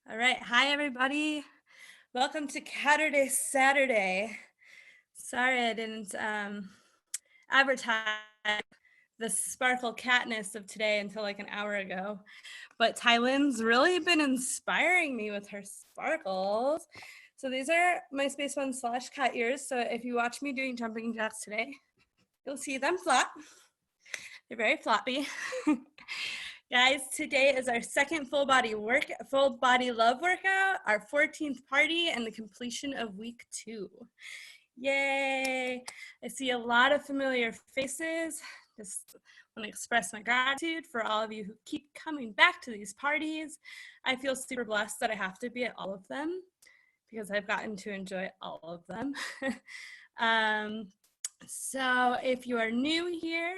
All right. Hi, everybody. Welcome to Catterday Saturday. Sorry I didn't advertise the sparkle catness of today until like an hour ago. But Tylynn's really been inspiring me with her sparkles. So these are my Space One / cat ears. So if you watch me doing jumping jacks today, you'll see them flop. They're very floppy. Guys, today is our second full body love workout, our 14th party, and the completion of week 2. Yay! I see a lot of familiar faces. Just want to express my gratitude for all of you who keep coming back to these parties. I feel super blessed that I have to be at all of them because I've gotten to enjoy all of them. So if you are new here,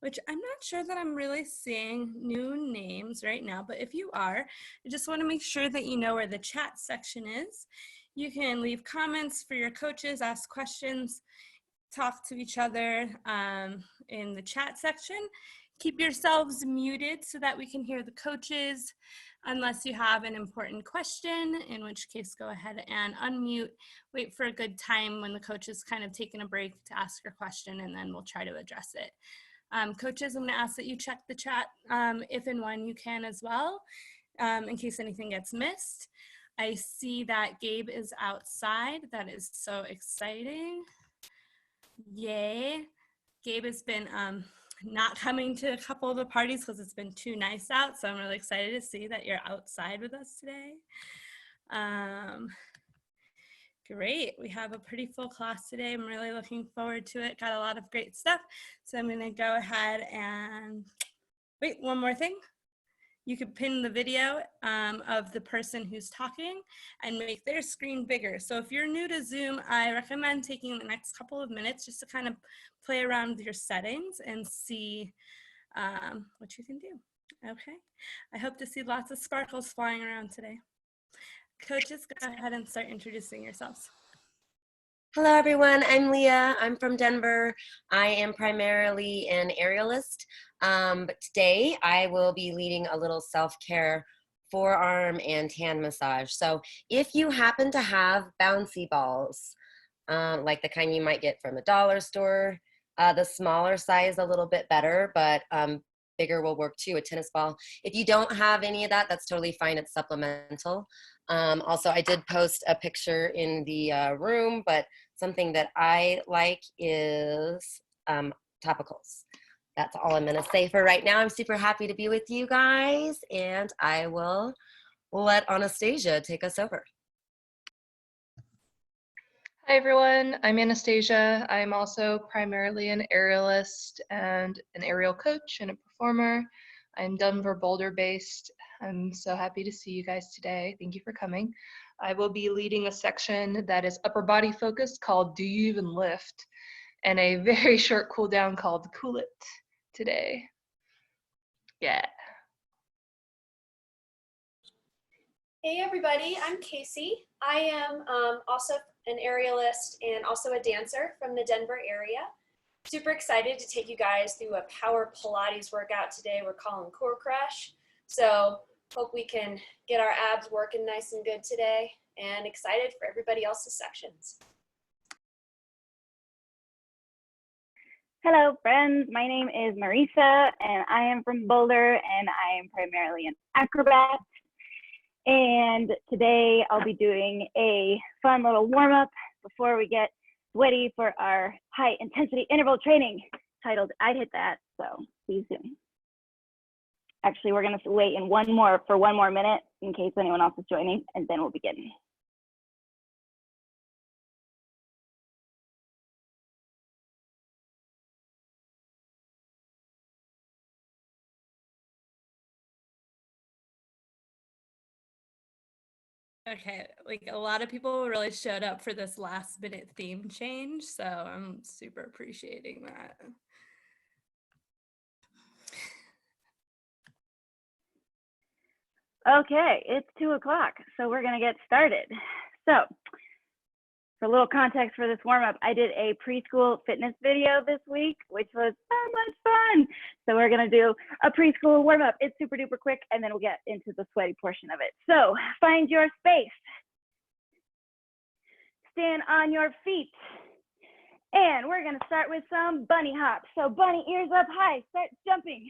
which I'm not sure that I'm really seeing new names right now, but if you are, I just want to make sure that you know where the chat section is. You can leave comments for your coaches, ask questions, talk to each other in the chat section. Keep yourselves muted so that we can hear the coaches, unless you have an important question, in which case go ahead and unmute, wait for a good time when the coach is kind of taking a break to ask your question, and then we'll try to address it. Coaches, I'm going to ask that you check the chat if and when you can as well, in case anything gets missed. I see that Gabe is outside. That is so exciting. Yay. Gabe has been not coming to a couple of the parties because it's been too nice out, so I'm really excited to see that you're outside with us today. Great, we have a pretty full class today. I'm really looking forward to it. Got a lot of great stuff. So I'm gonna go ahead and, wait, one more thing. You could pin the video of the person who's talking and make their screen bigger. So if you're new to Zoom, I recommend taking the next couple of minutes just to kind of play around with your settings and see what you can do. Okay, I hope to see lots of sparkles flying around today. Coaches, go ahead and start introducing yourselves. Hello everyone, I'm Leah. I'm from Denver. I am primarily an aerialist, but today I will be leading a little self-care forearm and hand massage. So if you happen to have bouncy balls, like the kind you might get from a dollar store, the smaller size a little bit better, but bigger will work too, a tennis ball. If you don't have any of that, that's totally fine. It's supplemental. Also, I did post a picture in the room, but something that I like is topicals. That's all I'm gonna say for right now. I'm super happy to be with you guys, and I will let Anastasia take us over. Hi everyone, I'm Anastasia. I'm also primarily an aerialist and an aerial coach and a performer. I'm Denver Boulder based. I'm so happy to see you guys today. Thank you for coming. I will be leading a section that is upper body focused called Do You Even Lift? And a very short cool down called Cool It today. Yeah. Hey everybody, I'm Casey. I am also an aerialist and also a dancer from the Denver area. Super excited to take you guys through a power Pilates workout today we're calling Core Crush. So hope we can get our abs working nice and good today, and excited for everybody else's sections. Hello friends, my name is Marisa and I am from Boulder and I am primarily an acrobat. And today I'll be doing a fun little warm up before we get ready for our high intensity interval training titled I'd Hit That. So see you soon. Actually, we're gonna wait in one more minute in case anyone else is joining, and then we'll begin. Okay, like a lot of people really showed up for this last minute theme change, so I'm super appreciating that. Okay, it's 2 o'clock, so we're gonna get started. So For a little context for this warm-up, I did a preschool fitness video this week, which was so much fun. So we're gonna do a preschool warm-up. It's super duper quick, and then we'll get into the sweaty portion of it. So find your space. Stand on your feet. And we're gonna start with some bunny hops. So bunny ears up high, start jumping.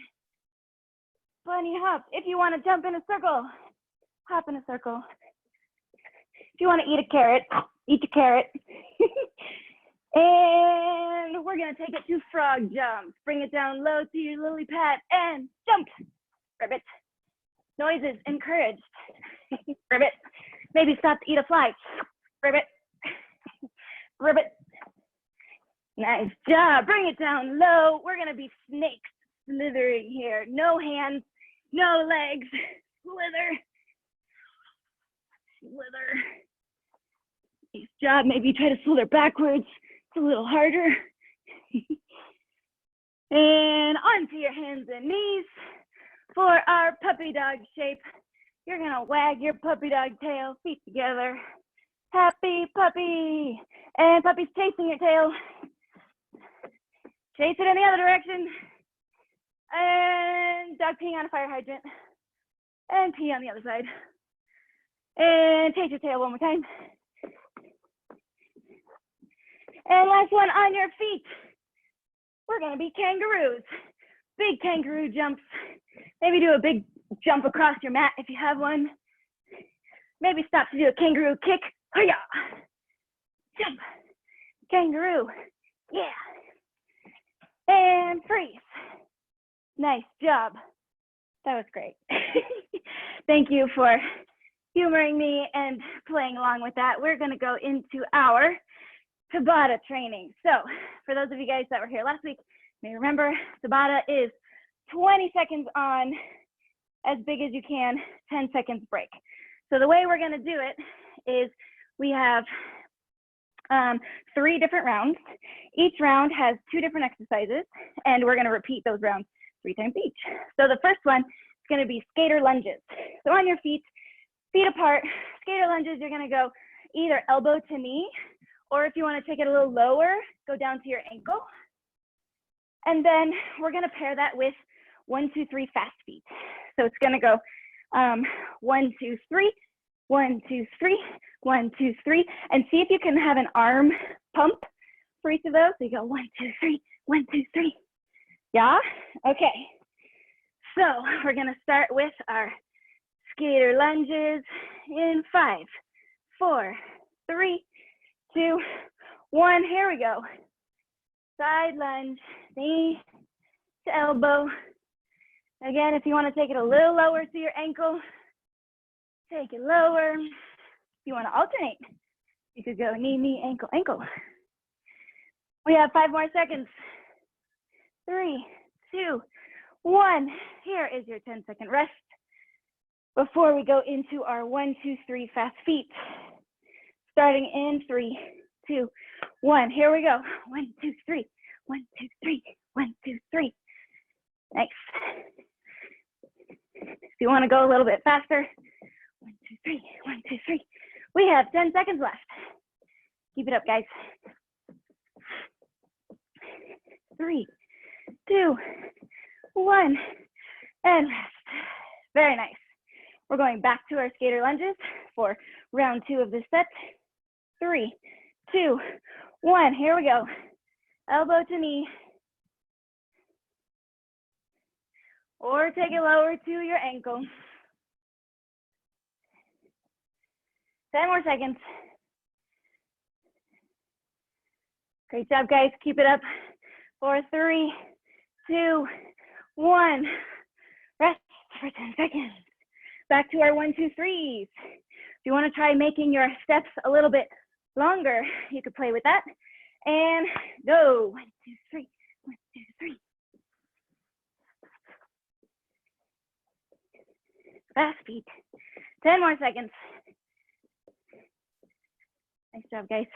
Bunny hop. If you wanna jump in a circle, hop in a circle. If you wanna eat a carrot, eat your carrot. And we're gonna take it to frog jump. Bring it down low to your lily pad and jump. Ribbit. Noises encouraged. Ribbit. Maybe stop to eat a fly. Ribbit. Ribbit. Nice job. Bring it down low. We're gonna be snakes slithering here. No hands, no legs. Slither. Slither. Nice job. Maybe try to slither backwards. It's a little harder. And onto your hands and knees for our puppy dog shape. You're gonna wag your puppy dog tail, feet together. Happy puppy. And puppy's chasing your tail. Chase it in the other direction. And dog peeing on a fire hydrant. And pee on the other side. And chase your tail one more time. And last one on your feet. We're gonna be kangaroos. Big kangaroo jumps. Maybe do a big jump across your mat if you have one. Maybe stop to do a kangaroo kick. Hiya! Jump. Kangaroo. Yeah. And freeze. Nice job. That was great. Thank you for humoring me and playing along with that. We're gonna go into our Tabata training. So for those of you guys that were here last week, you may remember Tabata is 20 seconds on, as big as you can, 10 seconds break. So the way we're gonna do it is we have 3 different rounds. Each round has 2 different exercises, and we're gonna repeat those rounds 3 times each. So the first one is gonna be skater lunges. So on your feet, feet apart, skater lunges, you're gonna go either elbow to knee, or if you wanna take it a little lower, go down to your ankle. And then we're gonna pair that with 1, 2, 3 fast feet. So it's gonna go 1, 2, 3, 1, 2, 3, 1, 2, 3, and see if you can have an arm pump for each of those. So you go 1, 2, 3, 1, 2, 3. Yeah? Okay. So we're gonna start with our skater lunges in 5, 4, 3, 2, 1. Here we go. Side lunge, knee to elbow. Again, if you want to take it a little lower to your ankle, take it lower. If you want to alternate, you could go knee, knee, ankle, ankle. We have 5 more seconds. 3, 2, 1. Here is your 10-second rest before we go into our 1, 2, 3 fast feet. Starting in 3, 2, 1. Here we go. 1, 2, 3. 1, 2, 3. 1, 2, 3. Nice. If you want to go a little bit faster, 1, 2, 3. 1, 2, 3. We have 10 seconds left. Keep it up, guys. 3, 2, 1, and rest. Very nice. We're going back to our skater lunges for round 2 of this set. 3, 2, 1. Here we go. Elbow to knee. Or take it lower to your ankle. 10 more seconds. Great job, guys. Keep it up for 3, 2, 1. Rest for 10 seconds. Back to our 1, 2, 3s. If you want to try making your steps a little bit longer, you could play with that. And go. 1, 2, 3. 1, 2, 3. Fast feet. 10 more seconds. Nice job, guys.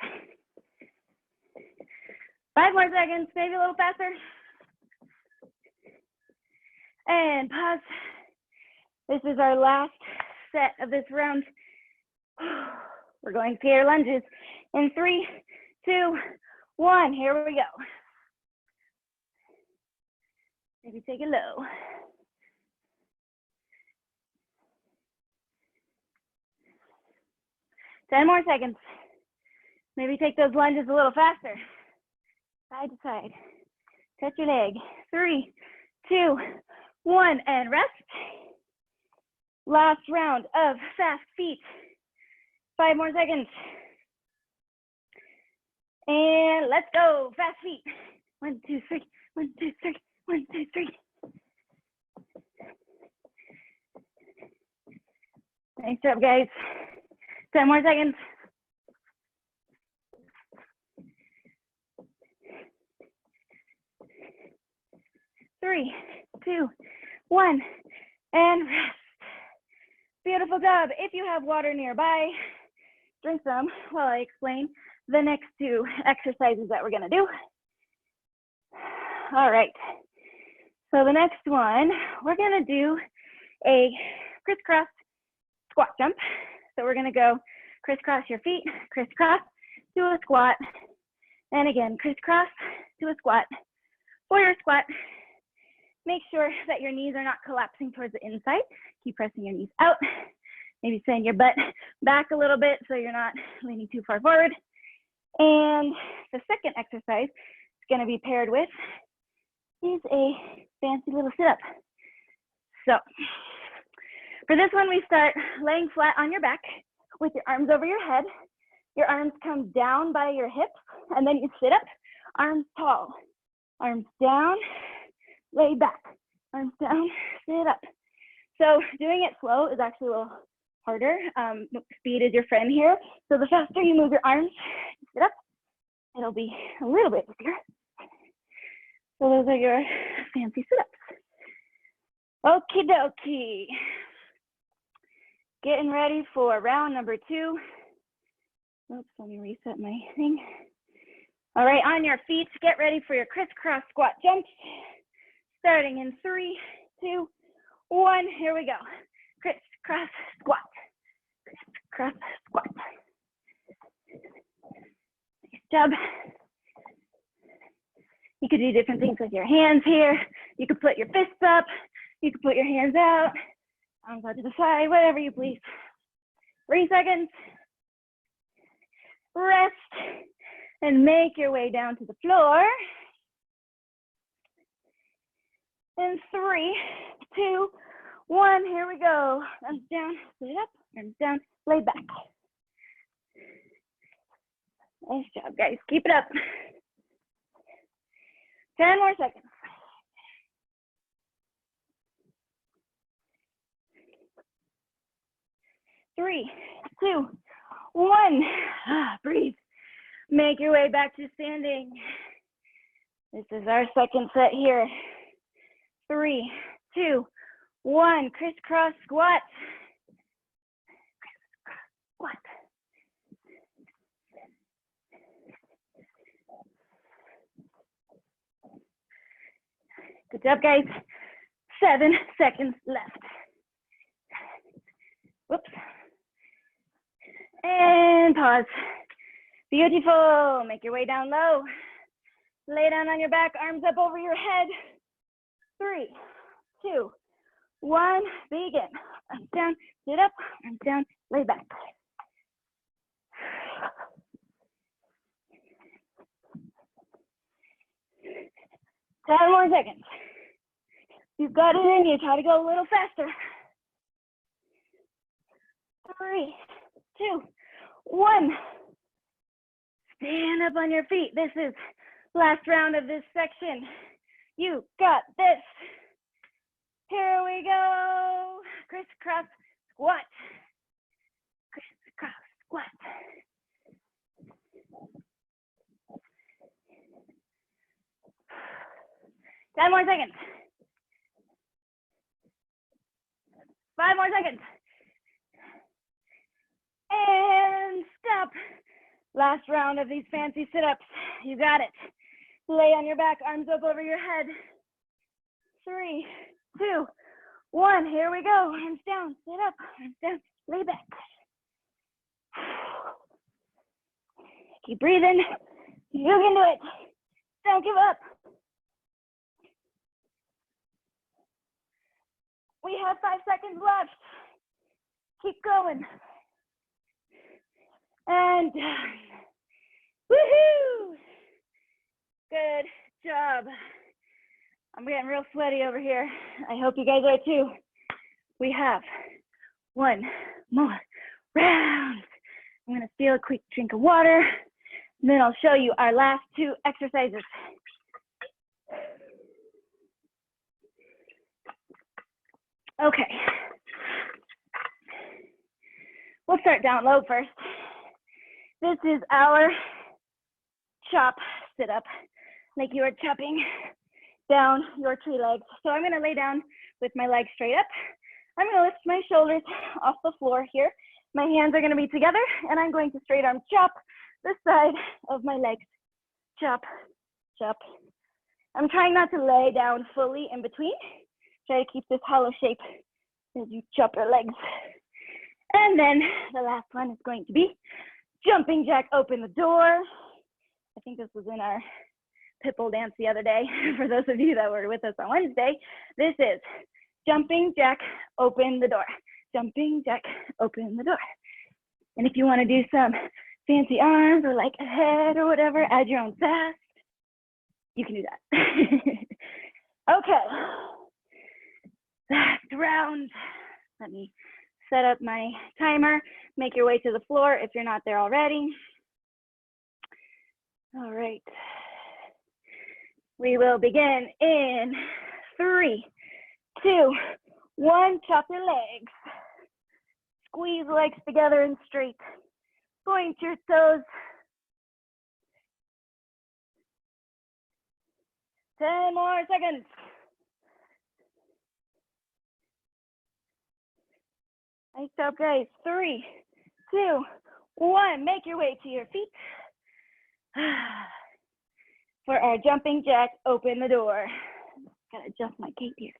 5 more seconds, maybe a little faster. And pause. This is our last set of this round. We're going skater lunges In 3, 2, 1, here we go. Maybe take it low. Ten more seconds. Maybe take those lunges a little faster. Side to side. Touch your leg. 3, 2, 1, and rest. Last round of fast feet. 5 more seconds. And let's go. Fast feet. 1, 2, 3. 1, 2, 3. 1, 2, 3. Nice job, guys. 10 more seconds. 3, 2, 1, and rest. Beautiful job. If you have water nearby, drink some while I explain the next 2 exercises that we're gonna do. All right, so the next one, we're gonna do a crisscross squat jump. So we're gonna go crisscross your feet, crisscross to a squat, and again, crisscross to a squat. For your squat, make sure that your knees are not collapsing towards the inside. Keep pressing your knees out. Maybe send your butt back a little bit so you're not leaning too far forward. And the second exercise is going to be paired with is a fancy little sit-up. So for this one, we start laying flat on your back with your arms over your head. Your arms come down by your hips, and then you sit up, arms tall. Arms down, lay back, arms down, sit up. So doing it slow is actually a little harder. Speed is your friend here. So the faster you move your arms, sit up, it'll be a little bit easier. So those are your fancy sit-ups. Okie dokie. Getting ready for round number 2. Oops, let me reset my thing. All right, on your feet, get ready for your crisscross squat jumps. Starting in 3, 2, 1, here we go. Crisscross squat, crisscross squat. Nice job. You could do different things with your hands here. You could put your fists up. You could put your hands out, arms out to the side, whatever you please. 3 seconds. Rest and make your way down to the floor. And 3, 2, 1, here we go. Arms down, sit up, arms down, lay back. Nice job, guys. Keep it up. 10 more seconds. 3, 2, 1. Breathe. Make your way back to standing. This is our second set here. 3, 2, 1. Crisscross squat. Crisscross squat. Good job, guys. 7 seconds left. Whoops. And pause. Beautiful. Make your way down low. Lay down on your back, arms up over your head. 3, 2, 1. Begin. Arms down, sit up, arms down, lay back. Ten more seconds. You've got it in you. Try to go a little faster. 3, 2, 1. Stand up on your feet. This is last round of this section. You got this. Here we go. Crisscross squat. Crisscross squat. 10 more seconds. 5 more seconds. And stop. Last round of these fancy sit-ups. You got it. Lay on your back, arms up over your head. 3, 2, 1. Here we go. Arms down, sit up, arms down, lay back. Keep breathing. You can do it. Don't give up. We have 5 seconds left. Keep going. And woohoo! Good job. I'm getting real sweaty over here. I hope you guys are too. We have 1 more round. I'm gonna steal a quick drink of water, and then I'll show you our last 2 exercises. Okay. We'll start down low first. This is our chop sit-up, like you are chopping down your tree legs. So I'm gonna lay down with my legs straight up. I'm gonna lift my shoulders off the floor here. My hands are gonna be together, and I'm going to straight arm chop the side of my legs. Chop, chop. I'm trying not to lay down fully in between. Try to keep this hollow shape as you chop your legs. And then the last one is going to be jumping jack, open the door. I think this was in our pitbull dance the other day. For those of you that were with us on Wednesday, this is jumping jack, open the door. Jumping jack, open the door. And if you want to do some fancy arms or like a head or whatever, add your own sass, you can do that. Okay. Last round. Let me set up my timer. Make your way to the floor if you're not there already. All right. We will begin in 3, 2, 1. Chop your legs. Squeeze legs together and straight. Point your toes. 10 more seconds. Nice job, guys. 3, 2, 1. Make your way to your feet. For our jumping jack, open the door. Gotta adjust my gait here.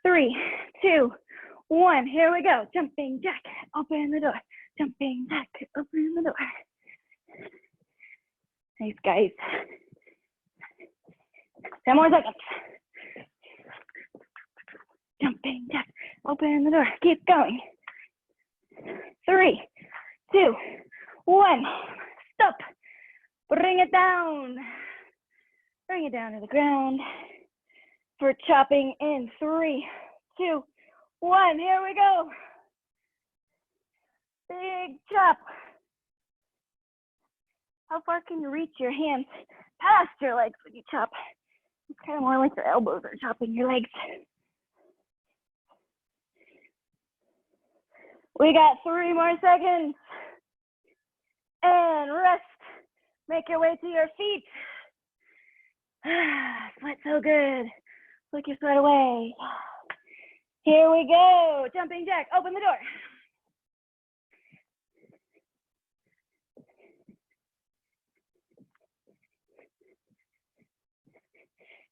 3, 2, 1. Here we go. Jumping jack, open the door. Jumping jack, open the door. Nice, guys. 10 more seconds. Jumping jack, open the door. Keep going. 3, 2, 1. Stop. Bring it down. Bring it down to the ground. For chopping in 3, 2, 1. Here we go. Big chop. How far can you reach your hands past your legs when you chop? It's kind of more like your elbows are chopping your legs. We got 3 more seconds. And rest. Make your way to your feet. Sweat so good. Flick your sweat away. Here we go. Jumping jack, open the door.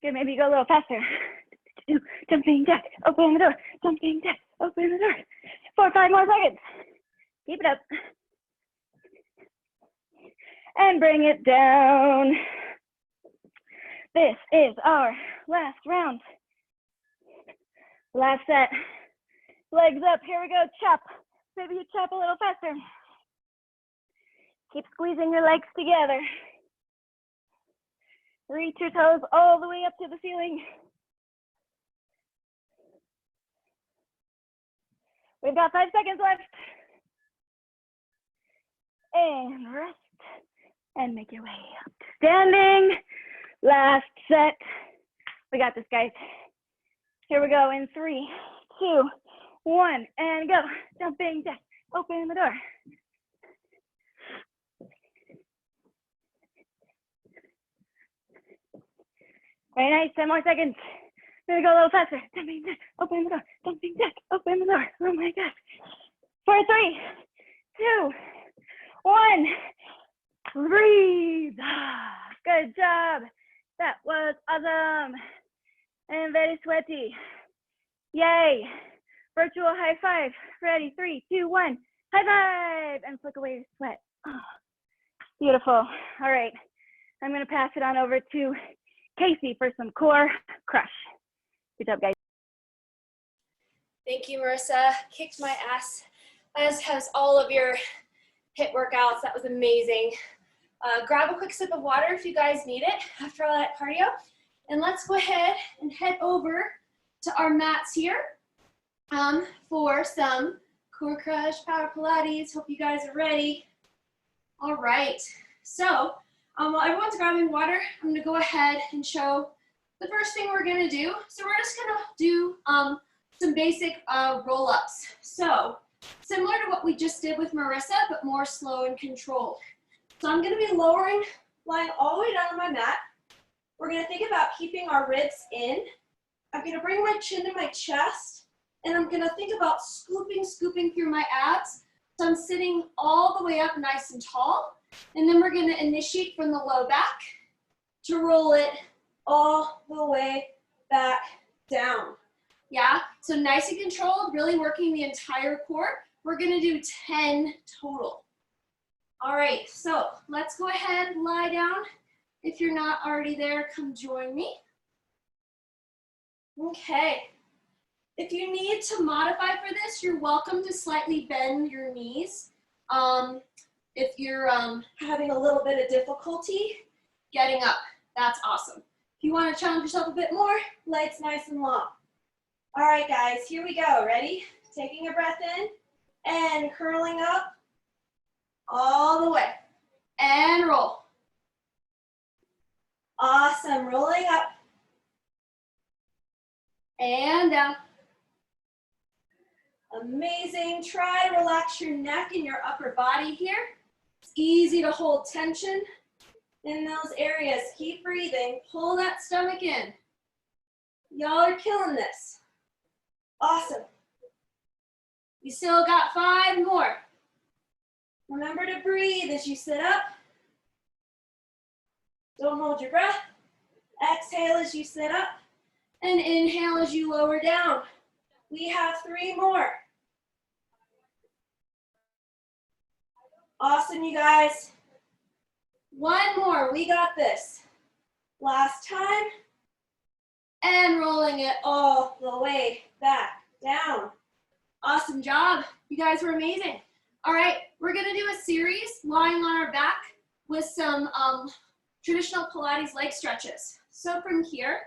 Good, maybe go a little faster. Jumping jack, open the door. Jumping jack, open the door. 4 or 5 more seconds. Keep it up. And bring it down. This is our last round. Last set. Legs up, here we go, chop. Maybe you chop a little faster. Keep squeezing your legs together. Reach your toes all the way up to the ceiling. We've got 5 seconds left. And rest. And make your way up. Standing. Last set. We got this, guys. Here we go in 3, 2, 1, and go. Jumping jack. Open the door. Very nice. 10 more seconds. Gonna go a little faster. Jumping jack. Open the door. Jumping jack. Open the door. Oh my gosh. 4, 3, 2, 1. Breathe. Good job. That was awesome. And very sweaty. Yay. Virtual high five. Ready, 3, 2, 1. High five. And flick away your sweat. Beautiful. All right. I'm going to pass it on over to Casey for some core crush. Good job, guys. Thank you, Marissa. Kicked my ass, as has all of your HIIT workouts. That was amazing. Grab a quick sip of water if you guys need it after all that cardio. And let's go ahead and head over to our mats here for some core crush power Pilates. Hope you guys are ready. All right. So while everyone's grabbing water, I'm going to go ahead and show the first thing we're going to do. So we're just going to do some basic roll-ups. So similar to what we just did with Marissa, but more slow and controlled. So I'm going to be lowering, lying all the way down on my mat. We're going to think about keeping our ribs in. I'm going to bring my chin to my chest, and I'm going to think about scooping through my abs. So I'm sitting all the way up nice and tall. And then we're going to initiate from the low back to roll it all the way back down. Yeah, so nice and controlled, really working the entire core. We're going to do 10 total. All right, so let's go ahead and lie down. If you're not already there, come join me. Okay. If you need to modify for this, you're welcome to slightly bend your knees. If you're having a little bit of difficulty getting up, that's awesome. If you want to challenge yourself a bit more, legs nice and long. All right, guys, here we go. Ready? Taking a breath in and curling up all the way. And roll. Awesome. Rolling up. And down. Amazing. Try to relax your neck and your upper body here. It's easy to hold tension in those areas. Keep breathing. Pull that stomach in. Y'all are killing this. Awesome. You still got 5 more. Remember to breathe as you sit up. Don't hold your breath. Exhale as you sit up. And inhale as you lower down. We have 3 more. Awesome, you guys. 1 more. We got this. Last time. And rolling it all the way back down. Awesome job. You guys were amazing. All right, we're going to do a series lying on our back with some traditional Pilates leg stretches. So from here,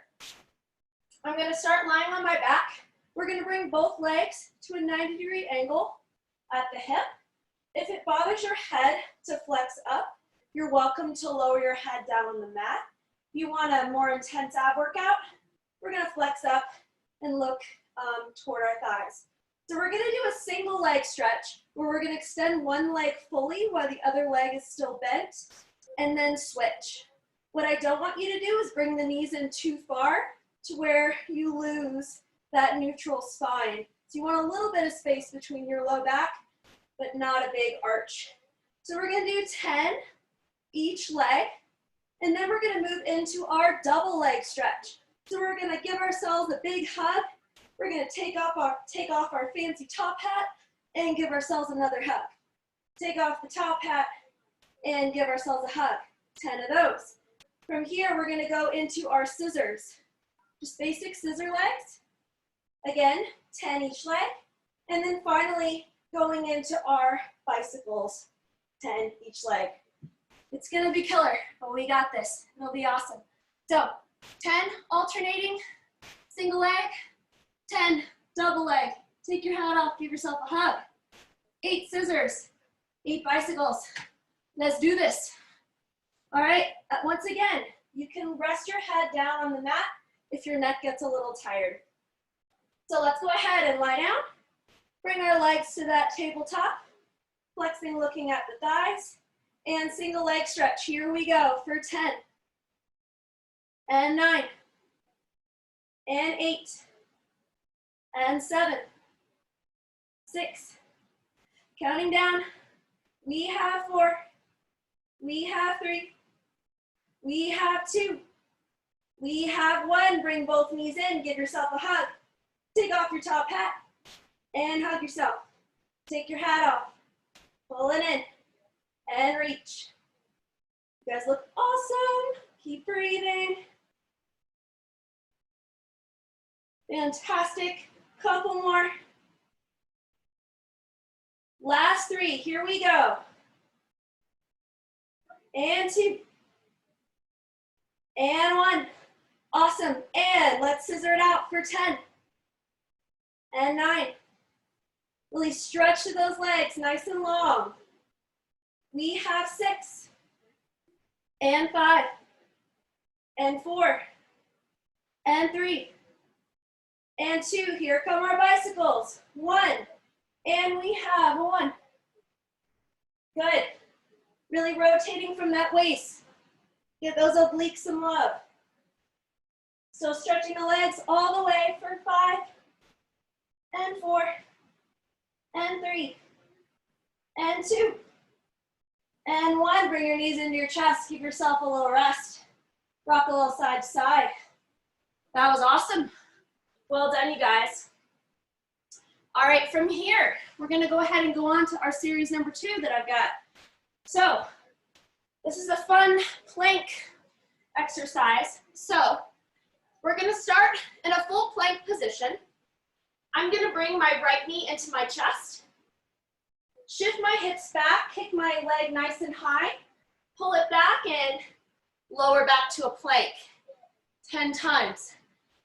I'm going to start lying on my back. We're going to bring both legs to a 90-degree angle at the hip. If it bothers your head to flex up, you're welcome to lower your head down on the mat. If you want a more intense ab workout, we're going to flex up and look toward our thighs. So we're going to do a single leg stretch where we're going to extend one leg fully while the other leg is still bent, and then switch. What I don't want you to do is bring the knees in too far to where you lose that neutral spine. So you want a little bit of space between your low back, but not a big arch. So we're going to do 10 each leg, and then we're going to move into our double leg stretch. So we're going to give ourselves a big hug. We're going to take off our fancy top hat and give ourselves another hug. Take off the top hat and give ourselves a hug. 10 of those. From here, we're going to go into our scissors. Just basic scissor legs. Again, 10 each leg. And then finally, going into our bicycles, 10 each leg. It's going to be killer, but we got this. It'll be awesome. So 10 alternating, single leg, 10 double leg. Take your hat off, give yourself a hug. 8 scissors, 8 bicycles. Let's do this. All right, once again, you can rest your head down on the mat if your neck gets a little tired. So let's go ahead and lie down. Bring our legs to that tabletop, flexing, looking at the thighs, and single leg stretch. Here we go for 10, and 9, and 8, and 7, 6, counting down. We have 4, we have 3, we have 2, we have 1. Bring both knees in, give yourself a hug. Take off your top hat and hug yourself. Take your hat off, pull it in, and reach. You guys look awesome. Keep breathing. Fantastic. Couple more. Last 3. Here we go. And 2. And 1. Awesome. And let's scissor it out for 10. And 9. Really stretch those legs nice and long. We have 6. And 5. And 4. And 3. And 2. Here come our bicycles. 1. And we have 1. Good. Really rotating from that waist. Give those obliques some love. So stretching the legs all the way for 5. And 4. And 3. And 2. And 1. Bring your knees into your chest. Give yourself a little rest. Rock a little side to side. That was awesome. Well done, you guys. All right, from here, we're gonna go ahead and go on to our series number 2 that I've got. So, this is a fun plank exercise. So, we're gonna start in a full plank position. I'm gonna bring my right knee into my chest, shift my hips back, kick my leg nice and high, pull it back and lower back to a plank, 10 times.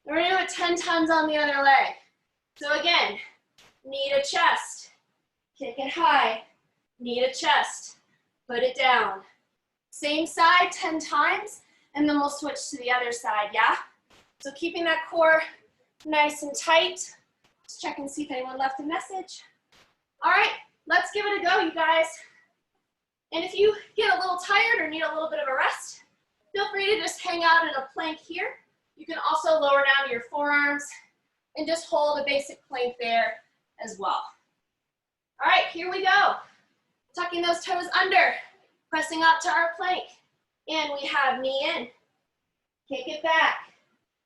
We're gonna do it 10 times on the other leg. So again, knee to chest, kick it high, knee to chest, put it down. Same side 10 times, and then we'll switch to the other side, yeah? So keeping that core nice and tight. Let's check and see if anyone left a message. All right, let's give it a go, you guys. And if you get a little tired or need a little bit of a rest, feel free to just hang out in a plank here. You can also lower down your forearms and just hold a basic plank there as well. All right, here we go. Tucking those toes under, pressing up to our plank. And we have knee in, kick it back,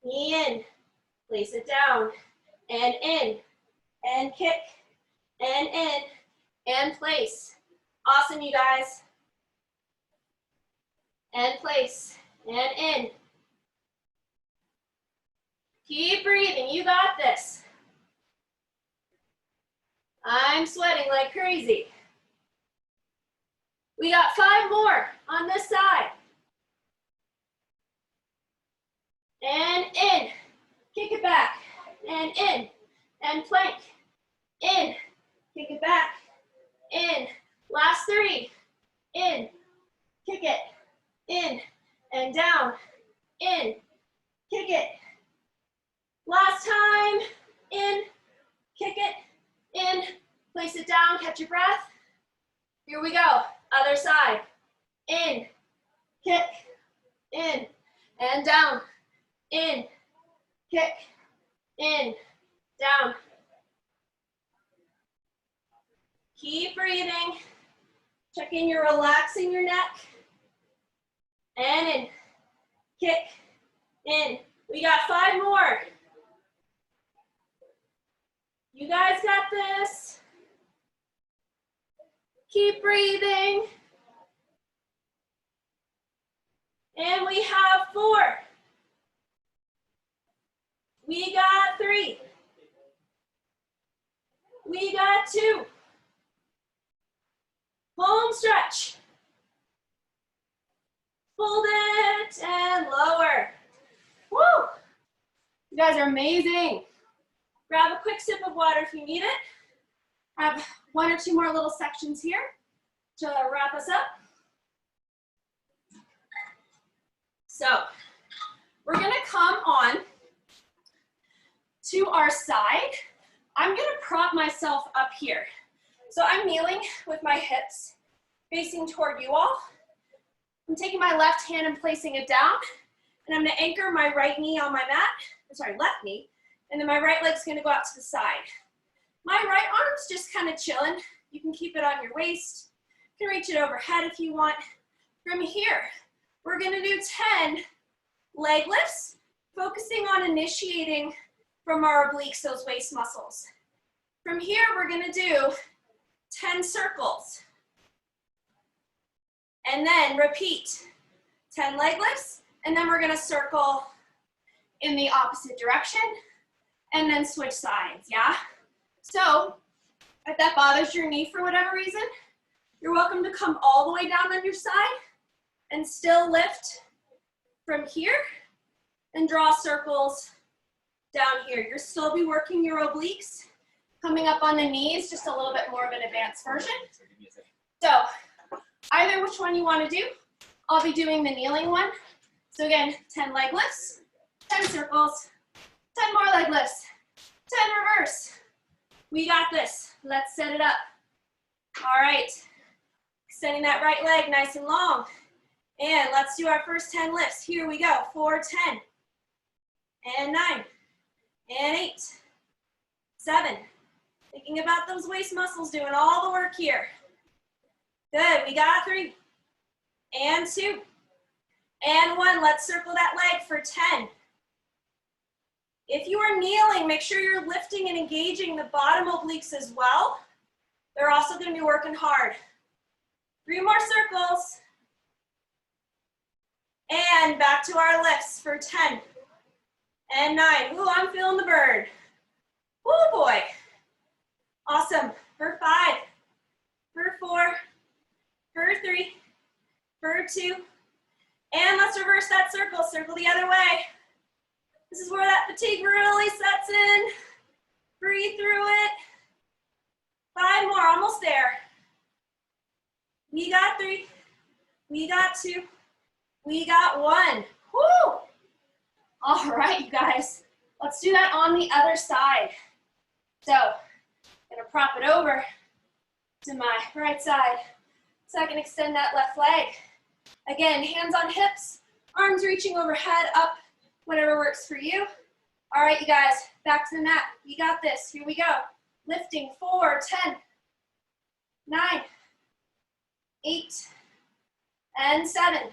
knee in, place it down, and in, and kick, and in, and place. Awesome, you guys. And place, and in. Keep breathing, you got this. I'm sweating like crazy. We got 5 more on this side. And in, kick it back, and in, and plank, in, kick it back, in. Last 3, in, kick it, in, and down, in, kick it. Last time, in, kick it, in, place it down, catch your breath. Here we go, other side. In, kick, in, and down. In, kick, in, down. Keep breathing. Checking you're relaxing your neck. And in, kick, in. We got 5 more. You guys got this. Keep breathing. And we have 4. We got 3. We got 2. Home stretch. Fold it and lower. Woo! You guys are amazing. Grab a quick sip of water if you need it. I have 1 or 2 more little sections here to wrap us up. So we're gonna come on to our side. I'm gonna prop myself up here. So I'm kneeling with my hips facing toward you all. I'm taking my left hand and placing it down, and I'm gonna anchor my right knee on my mat, left knee, and then my right leg's gonna go out to the side. My right arm's just kind of chilling. You can keep it on your waist. You can reach it overhead if you want. From here, we're gonna do 10 leg lifts, focusing on initiating from our obliques, those waist muscles. From here, we're gonna do 10 circles. And then repeat 10 leg lifts, and then we're gonna circle in the opposite direction and then switch sides, yeah? So if that bothers your knee for whatever reason, you're welcome to come all the way down on your side and still lift from here and draw circles down here. You'll still be working your obliques, coming up on the knees, just a little bit more of an advanced version. So either which one you want to do, I'll be doing the kneeling one. So again, 10 leg lifts, 10 circles, 10 more leg lifts, 10 reverse. We got this. Let's set it up. All right. Extending that right leg nice and long. And let's do our first 10 lifts. Here we go. 4, 10, and 9, and 8, 7. Thinking about those waist muscles, doing all the work here. Good. We got 3, and 2, and 1. Let's circle that leg for 10. If you are kneeling, make sure you're lifting and engaging the bottom obliques as well. They're also going to be working hard. 3 more circles. And back to our lifts for 10 and 9. Ooh, I'm feeling the burn. Oh boy. Awesome. For 5, for 4, for 3, for 2. And let's reverse that circle. Circle the other way. This is where that fatigue really sets in. Breathe through it. 5 more, almost there. We got 3, we got 2, we got 1. Woo! All right, you guys, let's do that on the other side. So, I'm gonna prop it over to my right side so I can extend that left leg. Again, hands on hips, arms reaching overhead, up, whatever works for you. All right, you guys, back to the mat. You got this, here we go. Lifting, 4, 10, 9, 8, and 7.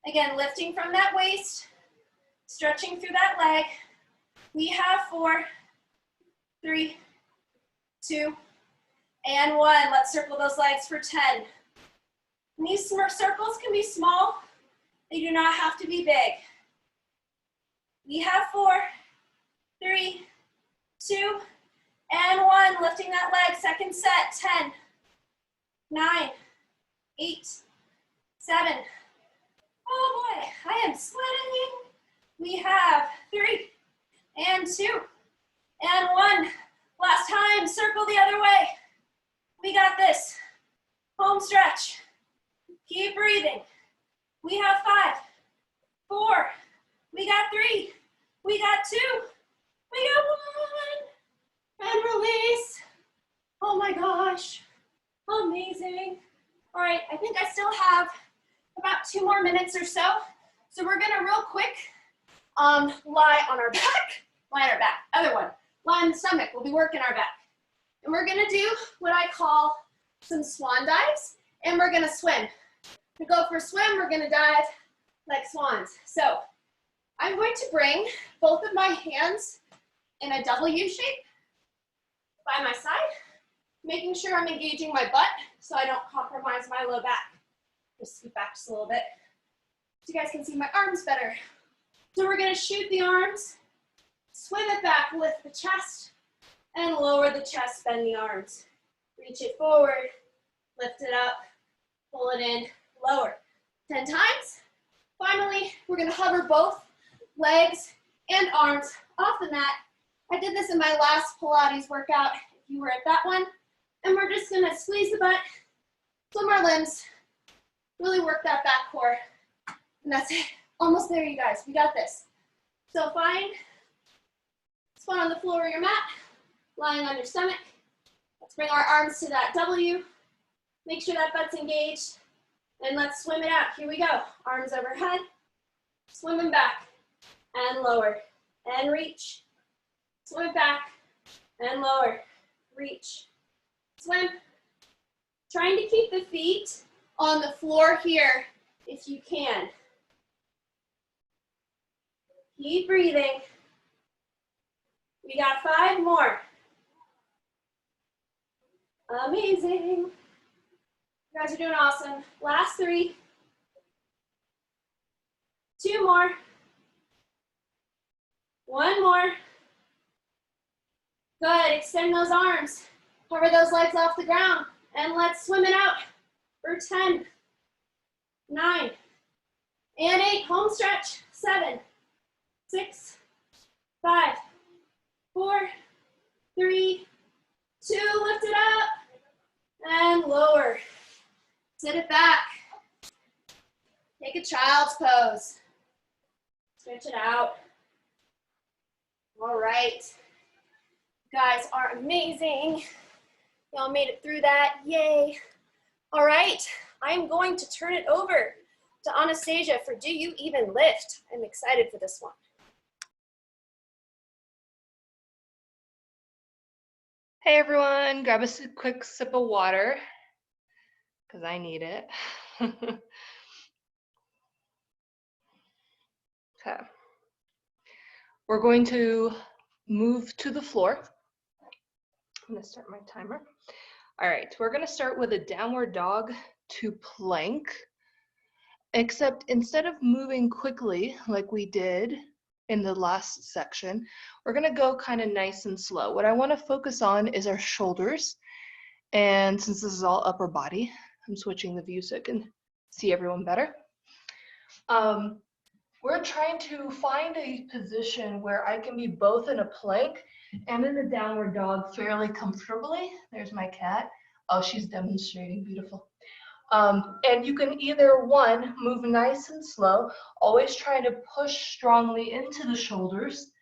Again, lifting from that waist, stretching through that leg. We have 4, 3, 2, and 1. Let's circle those legs for 10. And these circles can be small. They do not have to be big. We have 4, 3, 2, and 1. Lifting that leg, second set, 10, 9, 8, 7. Oh boy, I am sweating. We have 3, and 2, and 1. Last time, circle the other way. We got this. Home stretch. Keep breathing. We have 5, 4, we got 3, we got 2, we got 1, and release. Oh my gosh, amazing. All right, I think I still have about 2 more minutes or so. So we're gonna real quick lie on our back, other one. Lie on the stomach, we'll be working our back. And we're gonna do what I call some swan dives, and we're gonna swim. To go for a swim, we're gonna dive like swans. So I'm going to bring both of my hands in a W shape by my side, making sure I'm engaging my butt so I don't compromise my low back. Just scoot back just a little bit so you guys can see my arms better. So we're gonna shoot the arms, swim it back, lift the chest, and lower the chest, bend the arms. Reach it forward, lift it up, pull it in, lower. 10 times. Finally, we're gonna hover both legs and arms off the mat. I did this in my last Pilates workout, if you were at that one. And we're just gonna squeeze the butt, swim our limbs, really work that back core. And that's it. Almost there, you guys. We got this. So find spot on the floor of your mat, lying on your stomach. Let's bring our arms to that W. Make sure that butt's engaged. And let's swim it out. Here we go. Arms overhead, swimming back and lower and reach. Swim it back and lower, reach, swim. Trying to keep the feet on the floor here if you can. Keep breathing. We got 5 more. Amazing. You guys are doing awesome. Last 3. 2 more. 1 more. Good, extend those arms. Cover those legs off the ground. And let's swim it out for 10, 9, and 8. Home stretch. 7, 6, 5, 4, 3, 2. Lift it up. And lower. Sit it back. Take a child's pose. Stretch it out. All right. You guys are amazing. Y'all made it through that. Yay. All right. I'm going to turn it over to Anastasia for Do You Even Lift? I'm excited for this one. Hey everyone, grab a quick sip of water because I need it. Okay. We're going to move to the floor. I'm going to start my timer. All right, we're going to start with a downward dog to plank, except instead of moving quickly like we did in the last section, we're going to go kind of nice and slow. What I want to focus on is our shoulders. And since this is all upper body, I'm switching the view so I can see everyone better. We're trying to find a position where I can be both in a plank and in a downward dog fairly comfortably. There's my cat. Oh, she's demonstrating, beautiful. And you can either, one, move nice and slow, always trying to push strongly into the shoulders,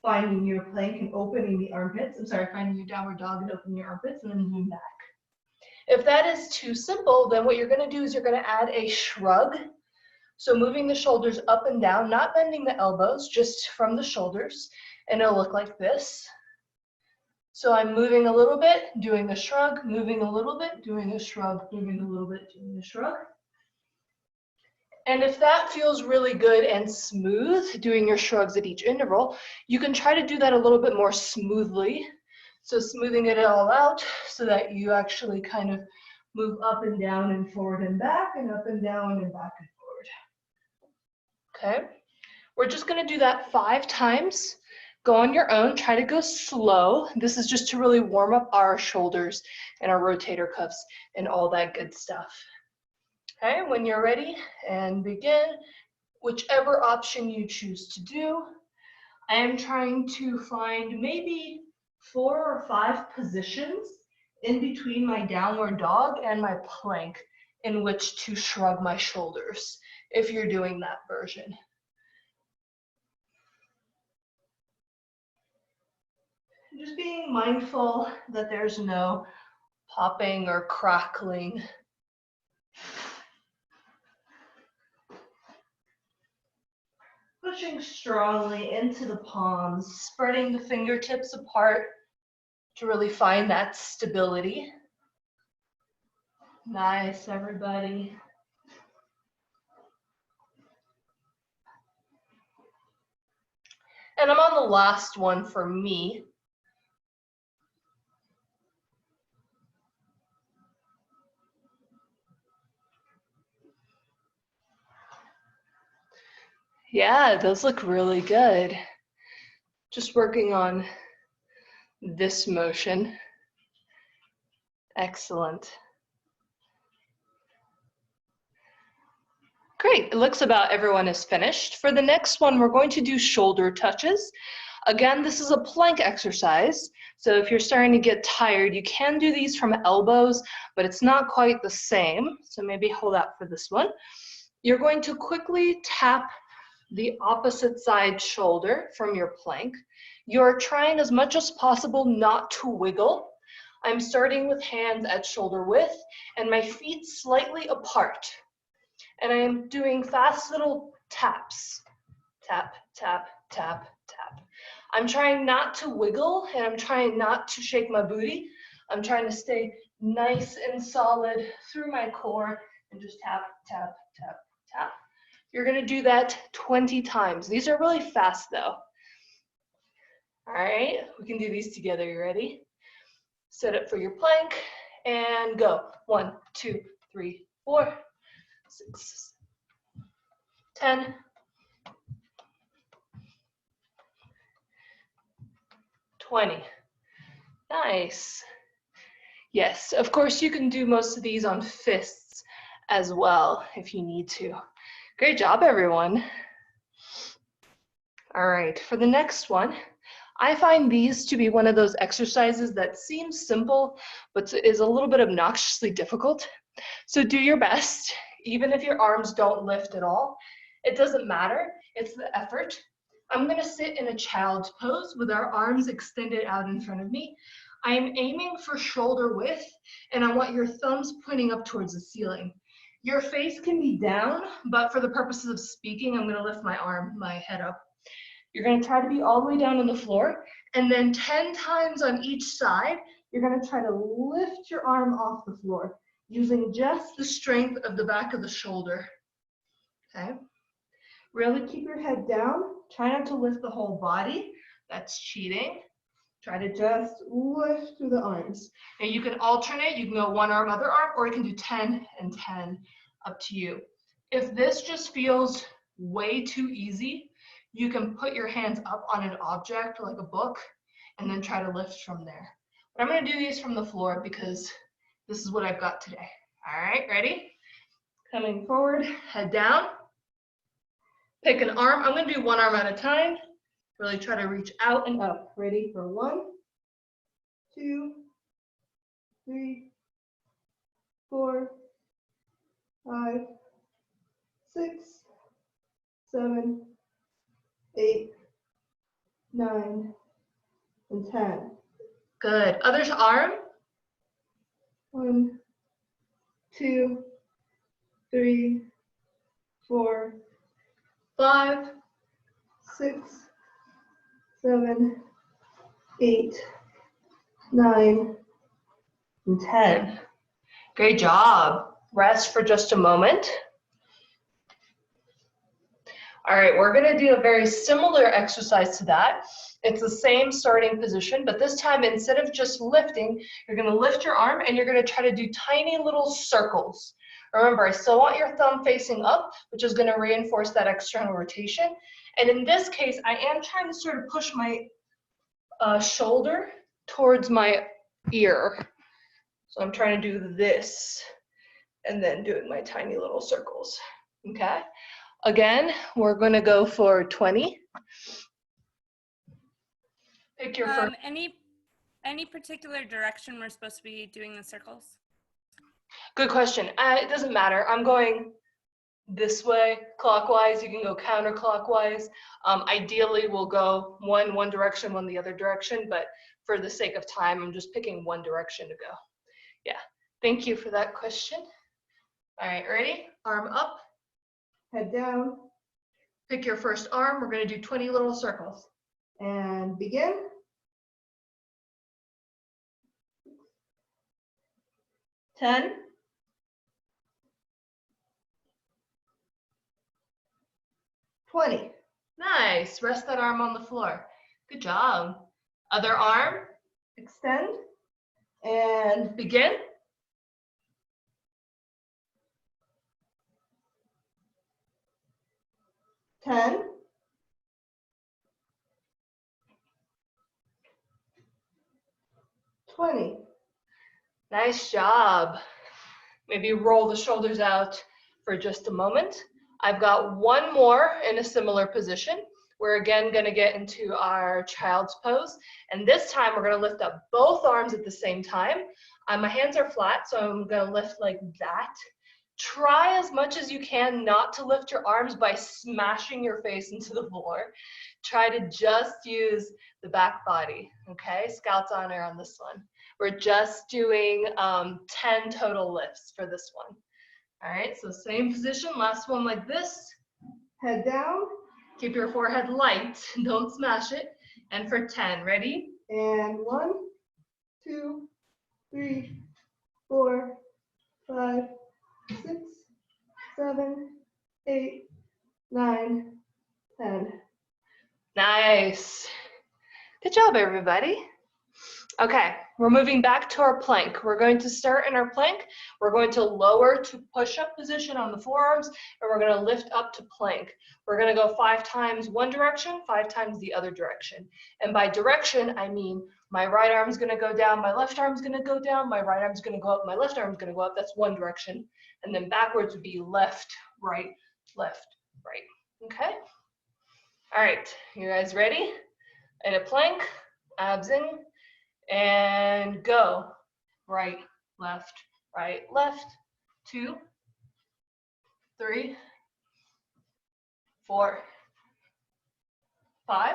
finding your plank and opening the armpits. I'm sorry, finding your downward dog and opening your armpits and then moving back. If that is too simple, then what you're gonna do is you're gonna add a shrug. So moving the shoulders up and down, not bending the elbows, just from the shoulders, and it'll look like this. So I'm moving a little bit, doing a shrug, moving a little bit, doing a shrug, moving a little bit, doing a shrug. And if that feels really good and smooth, doing your shrugs at each interval, you can try to do that a little bit more smoothly. So smoothing it all out so that you actually kind of move up and down and forward and back and up and down and back and forward. Okay, we're just gonna do that 5 times. Go on your own, try to go slow. This is just to really warm up our shoulders and our rotator cuffs and all that good stuff. Okay, when you're ready, and begin, whichever option you choose to do. I am trying to find maybe 4 or 5 positions in between my downward dog and my plank in which to shrug my shoulders, if you're doing that version. Just being mindful that there's no popping or crackling. Pushing strongly into the palms, spreading the fingertips apart to really find that stability. Nice, everybody. And I'm on the last one for me. Yeah, those look really good. Just working on this motion. Excellent. Great, it looks about everyone is finished. For the next one, we're going to do shoulder touches. Again, this is a plank exercise. So if you're starting to get tired, you can do these from elbows, but it's not quite the same. So maybe hold out for this one. You're going to quickly tap the opposite side shoulder from your plank. You're trying as much as possible not to wiggle. I'm starting with hands at shoulder width and my feet slightly apart. And I'm doing fast little taps. Tap, tap, tap, tap. I'm trying not to wiggle and I'm trying not to shake my booty. I'm trying to stay nice and solid through my core and just tap, tap, tap, tap. You're gonna do that 20 times. These are really fast though. All right, we can do these together. You ready? Set up for your plank and go. 1, 2, 3, 4, 6, 10, 20. Nice. Yes, of course you can do most of these on fists as well if you need to. Great job, everyone. All right, for the next one, I find these to be one of those exercises that seems simple, but is a little bit obnoxiously difficult. So do your best, even if your arms don't lift at all. It doesn't matter, it's the effort. I'm gonna sit in a child's pose with our arms extended out in front of me. I'm aiming for shoulder width, and I want your thumbs pointing up towards the ceiling. Your face can be down, but for the purposes of speaking, I'm gonna lift my head up. You're gonna try to be all the way down on the floor, and then 10 times on each side, you're gonna try to lift your arm off the floor, using just the strength of the back of the shoulder, okay? Really keep your head down. Try not to lift the whole body. That's cheating. Try to just lift through the arms. And you can alternate. You can go one arm, other arm, or you can do 10 and 10, up to you. If this just feels way too easy, you can put your hands up on an object like a book and then try to lift from there. But I'm gonna do these from the floor because this is what I've got today. All right, ready? Coming forward, head down. Pick an arm. I'm gonna do one arm at a time. Really try to reach out and up. Ready for 1, 2, 3, 4, 5, 6, 7, 8, 9, and 10. Good. Other arm. 1, 2, 3, 4, 5, 6, 7, 8, 9, and 10. Great job. Rest for just a moment. All right, we're gonna do a very similar exercise to that. It's the same starting position, but this time instead of just lifting, you're gonna lift your arm and you're gonna try to do tiny little circles. Remember, I still want your thumb facing up, which is gonna reinforce that external rotation. And in this case, I am trying to sort of push my shoulder towards my ear. So I'm trying to do this and then doing my tiny little circles, okay? Again, we're gonna go for 20. Pick your first. Any particular direction we're supposed to be doing the circles? Good question. It doesn't matter. I'm going this way, clockwise. You can go counterclockwise. Ideally, we'll go one direction, one the other direction, but for the sake of time, I'm just picking one direction to go. Yeah, thank you for that question. All right, ready? Arm up, head down. Pick your first arm. We're gonna do 20 little circles. And begin. 10. 20. Nice. Rest that arm on the floor. Good job. Other arm. Extend. And begin. 10. 20. Nice job. Maybe roll the shoulders out for just a moment. I've got one more in a similar position. We're again gonna get into our child's pose. And this time we're gonna lift up both arms at the same time. My hands are flat, so I'm gonna lift like that. Try as much as you can not to lift your arms by smashing your face into the floor. Try to just use the back body, okay? Scout's honor on this one. We're just doing 10 total lifts for this one. All right, so same position, last one like this. Head down, keep your forehead light, don't smash it. And for 10, ready? And 1, 2, 3, 4, 5, 6, 7, 8, 9, 10. Nice. Good job, everybody. Okay, we're moving back to our plank. We're going to start in our plank. We're going to lower to push-up position on the forearms, and we're going to lift up to plank. We're going to go 5 times one direction, 5 times the other direction. And by direction, I mean my right arm's going to go down, my left arm's going to go down, my right arm's going to go up, my left arm's going to go up. That's one direction. And then backwards would be left, right, okay? All right, you guys ready? In a plank, abs in, and go. Right, left, 2, 3, 4, 5.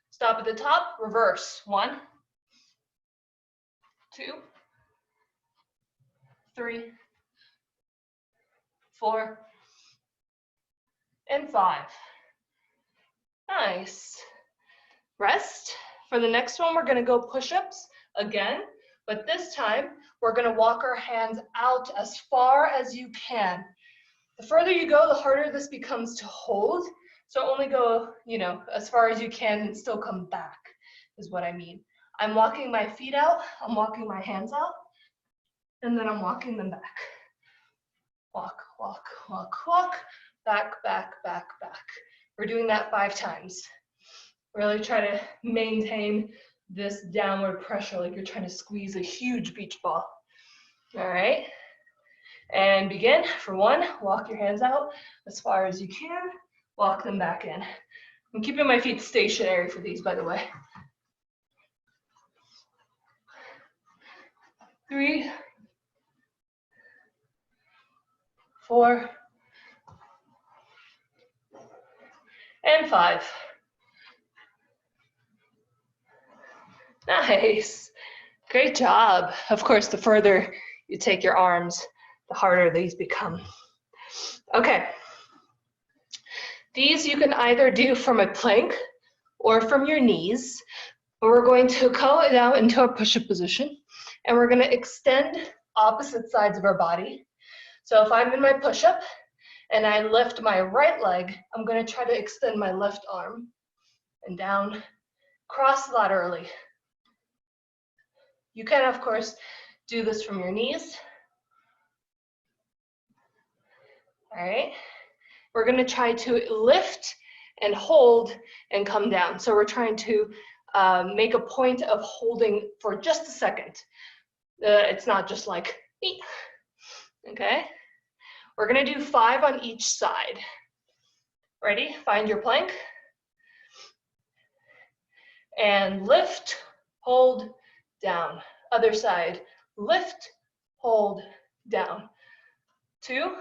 Stop at the top, reverse. 1, 2, 3, 4, and 5. Nice. Rest. For the next one, we're going to go push-ups again, but this time we're going to walk our hands out as far as you can. The further you go, the harder this becomes to hold. So only go, as far as you can and still come back is what I mean. I'm walking my feet out, I'm walking my hands out, and then I'm walking them back. Walk, walk, walk, walk, back, back, back, back. We're doing that 5 times. Really try to maintain this downward pressure like you're trying to squeeze a huge beach ball. All right, and begin. For 1, walk your hands out as far as you can, walk them back in. I'm keeping my feet stationary for these, by the way. 3, 4, and 5. Nice. Great job. Of course, the further you take your arms, the harder these become. Okay. These you can either do from a plank or from your knees. But we're going to go down into a push-up position, and we're going to extend opposite sides of our body. So if I'm in my push-up and I lift my right leg, I'm going to try to extend my left arm and down, cross laterally. You can, of course, do this from your knees. All right. We're going to try to lift and hold and come down. So we're trying to make a point of holding for just a second. It's not just like, okay? We're going to do 5 on each side. Ready? Find your plank. And lift, hold, down. Other side. Lift, hold, down. 2.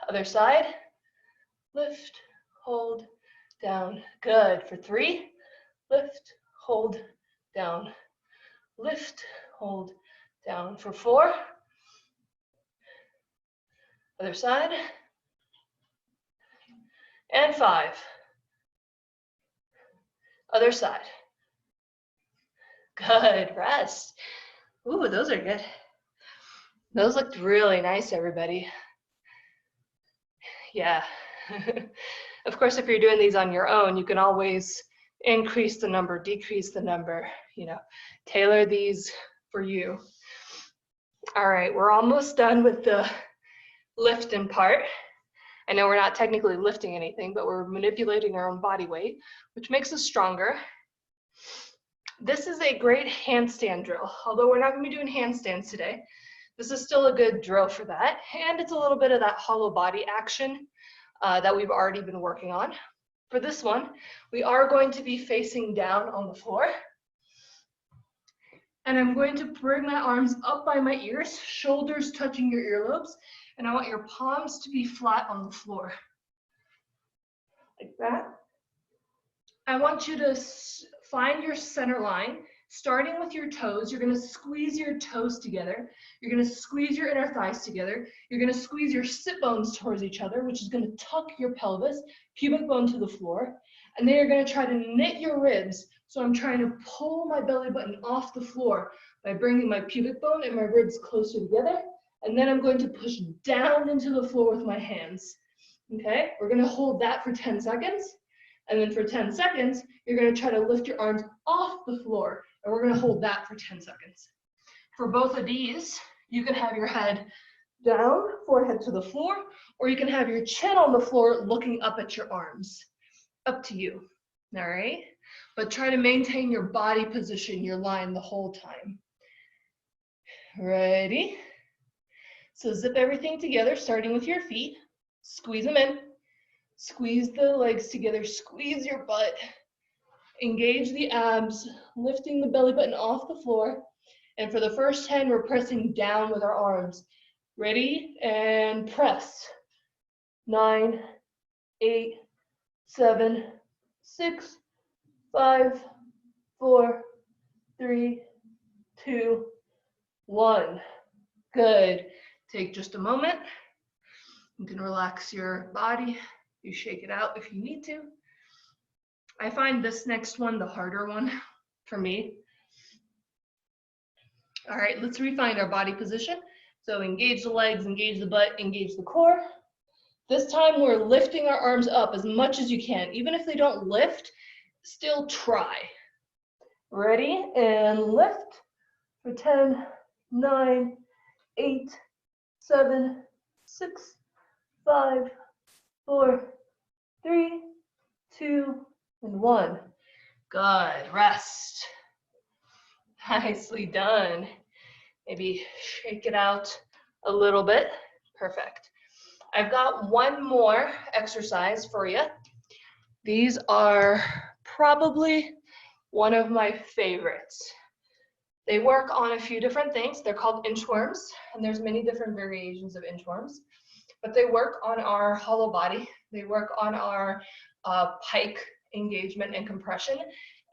Other side. Lift, hold, down. Good. For 3. Lift, hold, down. Lift, hold, down. For 4. Other side. And 5. Other side. Good. Rest. Ooh, those are good. Those looked really nice, everybody. Yeah. Of course, if you're doing these on your own, you can always increase the number, decrease the number, tailor these for you. All right, we're almost done with the lifting part. I know we're not technically lifting anything, but we're manipulating our own body weight, which makes us stronger. This is a great handstand drill. Although we're not going to be doing handstands today, this is still a good drill for that. And it's a little bit of that hollow body action that we've already been working on. For this one, we are going to be facing down on the floor. And I'm going to bring my arms up by my ears, shoulders touching your earlobes, and I want your palms to be flat on the floor. Like that. I want you to find your center line, starting with your toes. You're going to squeeze your toes together. You're going to squeeze your inner thighs together. You're going to squeeze your sit bones towards each other, which is going to tuck your pelvis, pubic bone to the floor. And then you're going to try to knit your ribs. So I'm trying to pull my belly button off the floor by bringing my pubic bone and my ribs closer together. And then I'm going to push down into the floor with my hands. Okay, we're going to hold that for 10 seconds. And then for 10 seconds, you're gonna try to lift your arms off the floor. And we're gonna hold that for 10 seconds. For both of these, you can have your head down, forehead to the floor, or you can have your chin on the floor looking up at your arms. Up to you, all right? But try to maintain your body position, your line the whole time. Ready? So zip everything together, starting with your feet. Squeeze them in. Squeeze the legs together, squeeze your butt. Engage the abs, lifting the belly button off the floor. And for the first 10, we're pressing down with our arms. Ready? And press. 9, 8, 7, 6, 5, 4, 3, 2, 1. Good. Take just a moment. You can relax your body. You shake it out if you need to. I find this next one the harder one for me. All right, let's refine our body position. So engage the legs, engage the butt, engage the core. This time we're lifting our arms up as much as you can. Even if they don't lift, still try. Ready? And lift for 10, 9, 8, 7, 6, 5, 4, 3, 2, and 1. Good. Rest. Nicely done. Maybe shake it out a little bit. Perfect. I've got one more exercise for you. These are probably one of my favorites. They work on a few different things. They're called inchworms, and there's many different variations of inchworms. But they work on our hollow body. They work on our pike engagement and compression,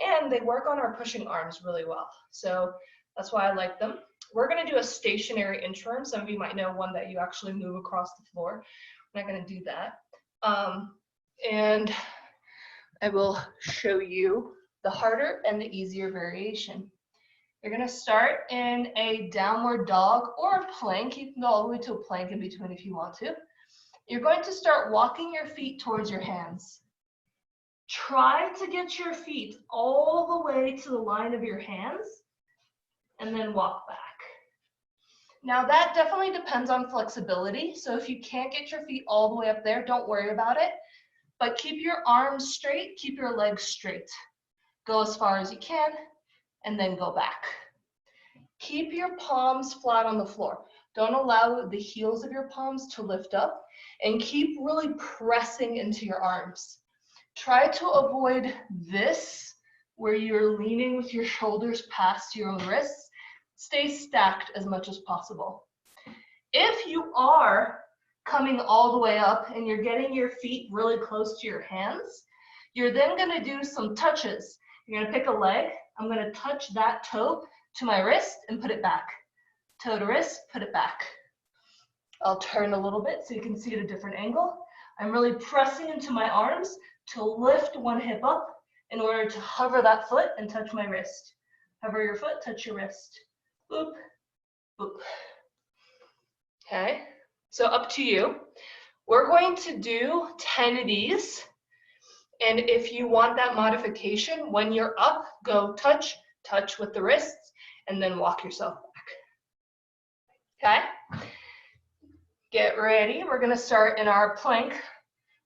and they work on our pushing arms really well. So that's why I like them. We're gonna do a stationary inchworm. Some of you might know one that you actually move across the floor. We're not gonna do that. And I will show you the harder and the easier variation. You're gonna start in a downward dog or a plank. You can go all the way to a plank in between if you want to. You're going to start walking your feet towards your hands. Try to get your feet all the way to the line of your hands and then walk back. Now that definitely depends on flexibility. So if you can't get your feet all the way up there, don't worry about it. But keep your arms straight, keep your legs straight. Go as far as you can and then go back. Keep your palms flat on the floor. Don't allow the heels of your palms to lift up, and keep really pressing into your arms. Try to avoid this, where you're leaning with your shoulders past your own wrists. Stay stacked as much as possible. If you are coming all the way up and you're getting your feet really close to your hands, you're then gonna do some touches. You're gonna pick a leg. I'm gonna touch that toe to my wrist and put it back. Toe to wrist, put it back. I'll turn a little bit so you can see at a different angle. I'm really pressing into my arms to lift one hip up in order to hover that foot and touch my wrist. Hover your foot, touch your wrist. Boop, boop. Okay, so up to you. We're going to do 10 of these. And if you want that modification, when you're up, go touch, touch with the wrists, and then walk yourself back. Okay? Get ready. We're gonna start in our plank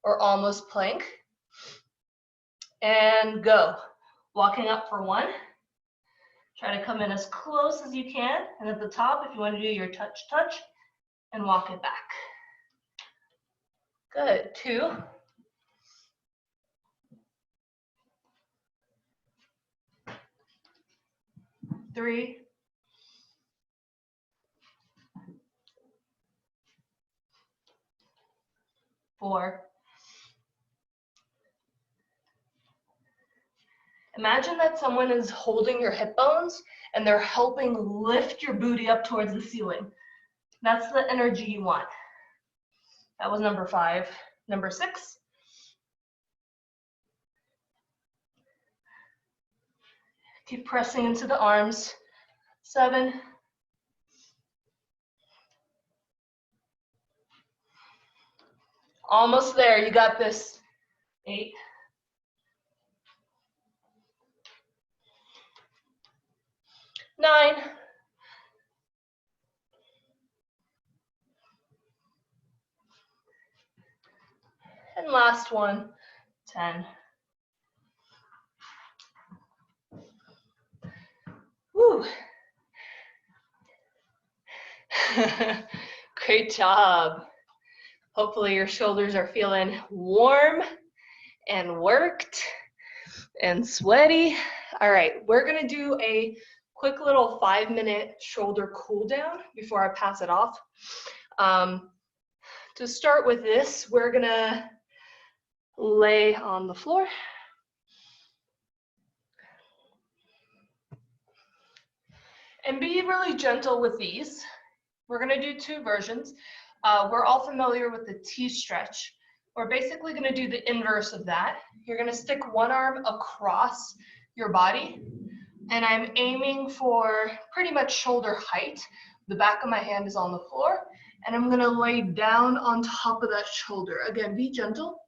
or almost plank. And go. Walking up for 1. Try to come in as close as you can. And at the top, if you want to do your touch, touch, and walk it back. Good. 2. 3. 4. Imagine that someone is holding your hip bones and they're helping lift your booty up towards the ceiling. That's the energy you want. That was number 5. Number 6. Keep pressing into the arms. 7. 'Almost there, you got this. 8. 9, and last one, 10. Woo. Great job. Hopefully your shoulders are feeling warm and worked and sweaty. All right, we're gonna do a quick little 5-minute shoulder cool down before I pass it off. To start with this, we're gonna lay on the floor. And be really gentle with these. We're gonna do 2 versions. We're all familiar with the T-stretch. We're basically gonna do the inverse of that. You're gonna stick one arm across your body, and I'm aiming for pretty much shoulder height. The back of my hand is on the floor, and I'm gonna lay down on top of that shoulder. Again, be gentle.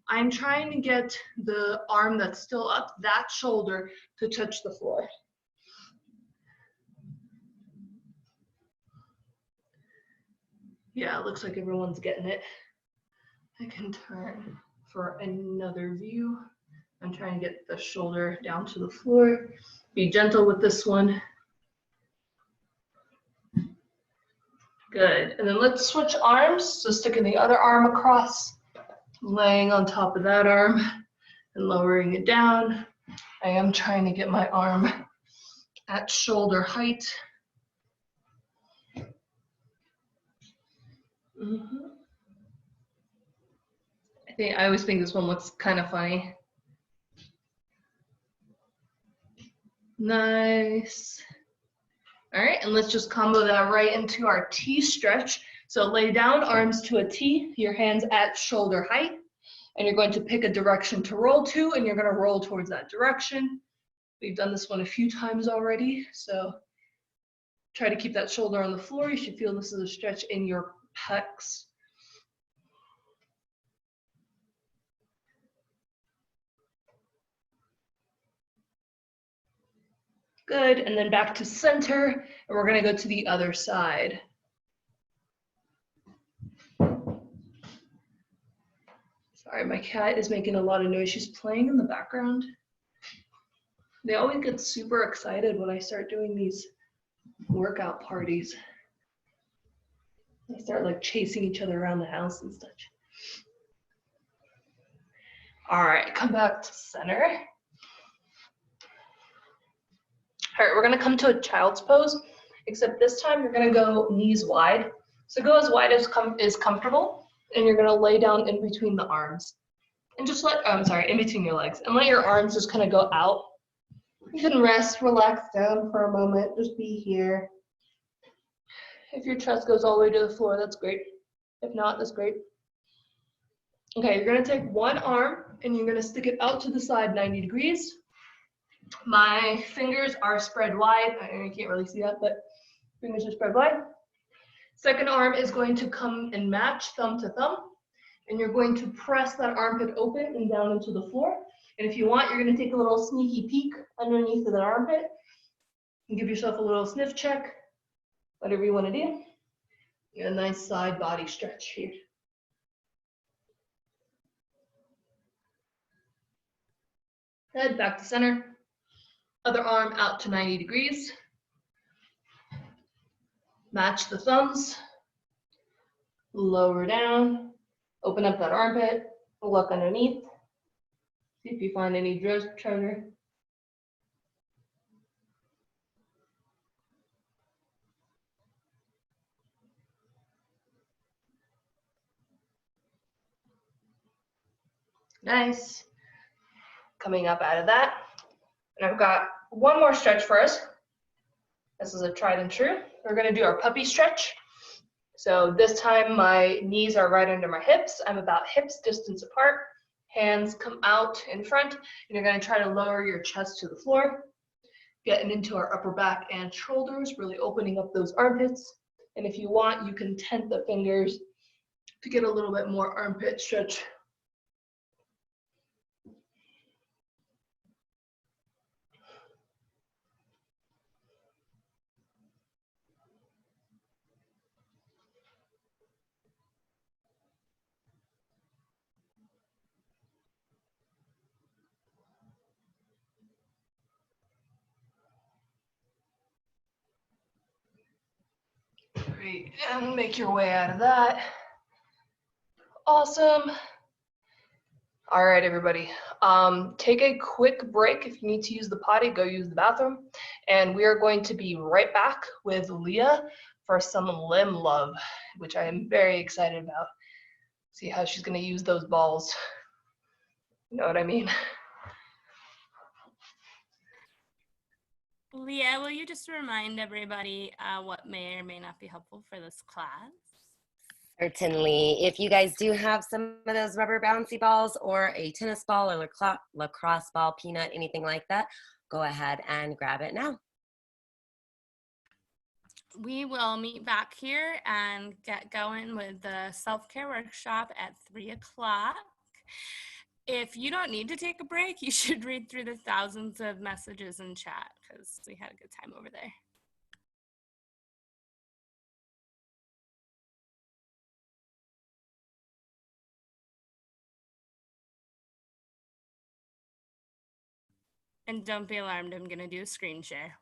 I'm trying to get the arm that's still up, that shoulder, to touch the floor. Yeah, it looks like everyone's getting it. I can turn for another view. I'm trying to get the shoulder down to the floor. Be gentle with this one. Good, and then let's switch arms. So sticking the other arm across, laying on top of that arm and lowering it down. I am trying to get my arm at shoulder height. I always think this one looks kind of funny. Nice. All right, and let's just combo that right into our T stretch. So lay down, arms to a T, your hands at shoulder height, and you're going to pick a direction to roll to, and you're going to roll towards that direction. We've done this one a few times already, so try to keep that shoulder on the floor. You should feel this is a stretch in your pecs. Good, and then back to center, and we're gonna go to the other side. Sorry, my cat is making a lot of noise. She's playing in the background. They always get super excited when I start doing these workout parties. They start like chasing each other around the house and such. All right, come back to center. All right, we're gonna come to a child's pose, except this time you're gonna go knees wide. So go as wide as is comfortable, and you're gonna lay down in between the arms. And just in between your legs, and let your arms just kind of go out. You can rest, relax down for a moment, just be here. If your chest goes all the way to the floor, that's great. If not, that's great. Okay, you're gonna take one arm and you're gonna stick it out to the side 90 degrees. My fingers are spread wide. I know you can't really see that, but fingers are spread wide. Second arm is going to come and match thumb to thumb. And you're going to press that armpit open and down into the floor. And if you want, you're gonna take a little sneaky peek underneath of that armpit and give yourself a little sniff check, whatever you wanna do. You got a nice side body stretch here. Head back to center. Other arm out to 90 degrees. Match the thumbs. Lower down. Open up that armpit. Look underneath. See if you find any treasure. Nice. Coming up out of that. And I've got one more stretch for us. This is a tried and true. We're gonna do our puppy stretch. So this time my knees are right under my hips. I'm about hips distance apart. Hands come out in front, and you're gonna try to lower your chest to the floor. Getting into our upper back and shoulders, really opening up those armpits. And if you want, you can tent the fingers to get a little bit more armpit stretch. Great, and make your way out of that. Awesome. All right, everybody. Take a quick break. If you need to use the potty, go use the bathroom. And we are going to be right back with Leah for some limb love, which I am very excited about. See how she's gonna use those balls. You know what I mean? Leah, will you just remind everybody what may or may not be helpful for this class? Certainly. If you guys do have some of those rubber bouncy balls or a tennis ball or lacrosse ball, peanut, anything like that, go ahead and grab it now. We will meet back here and get going with the self-care workshop at 3 o'clock. If you don't need to take a break, you should read through the thousands of messages in chat because we had a good time over there. And don't be alarmed, I'm gonna do a screen share.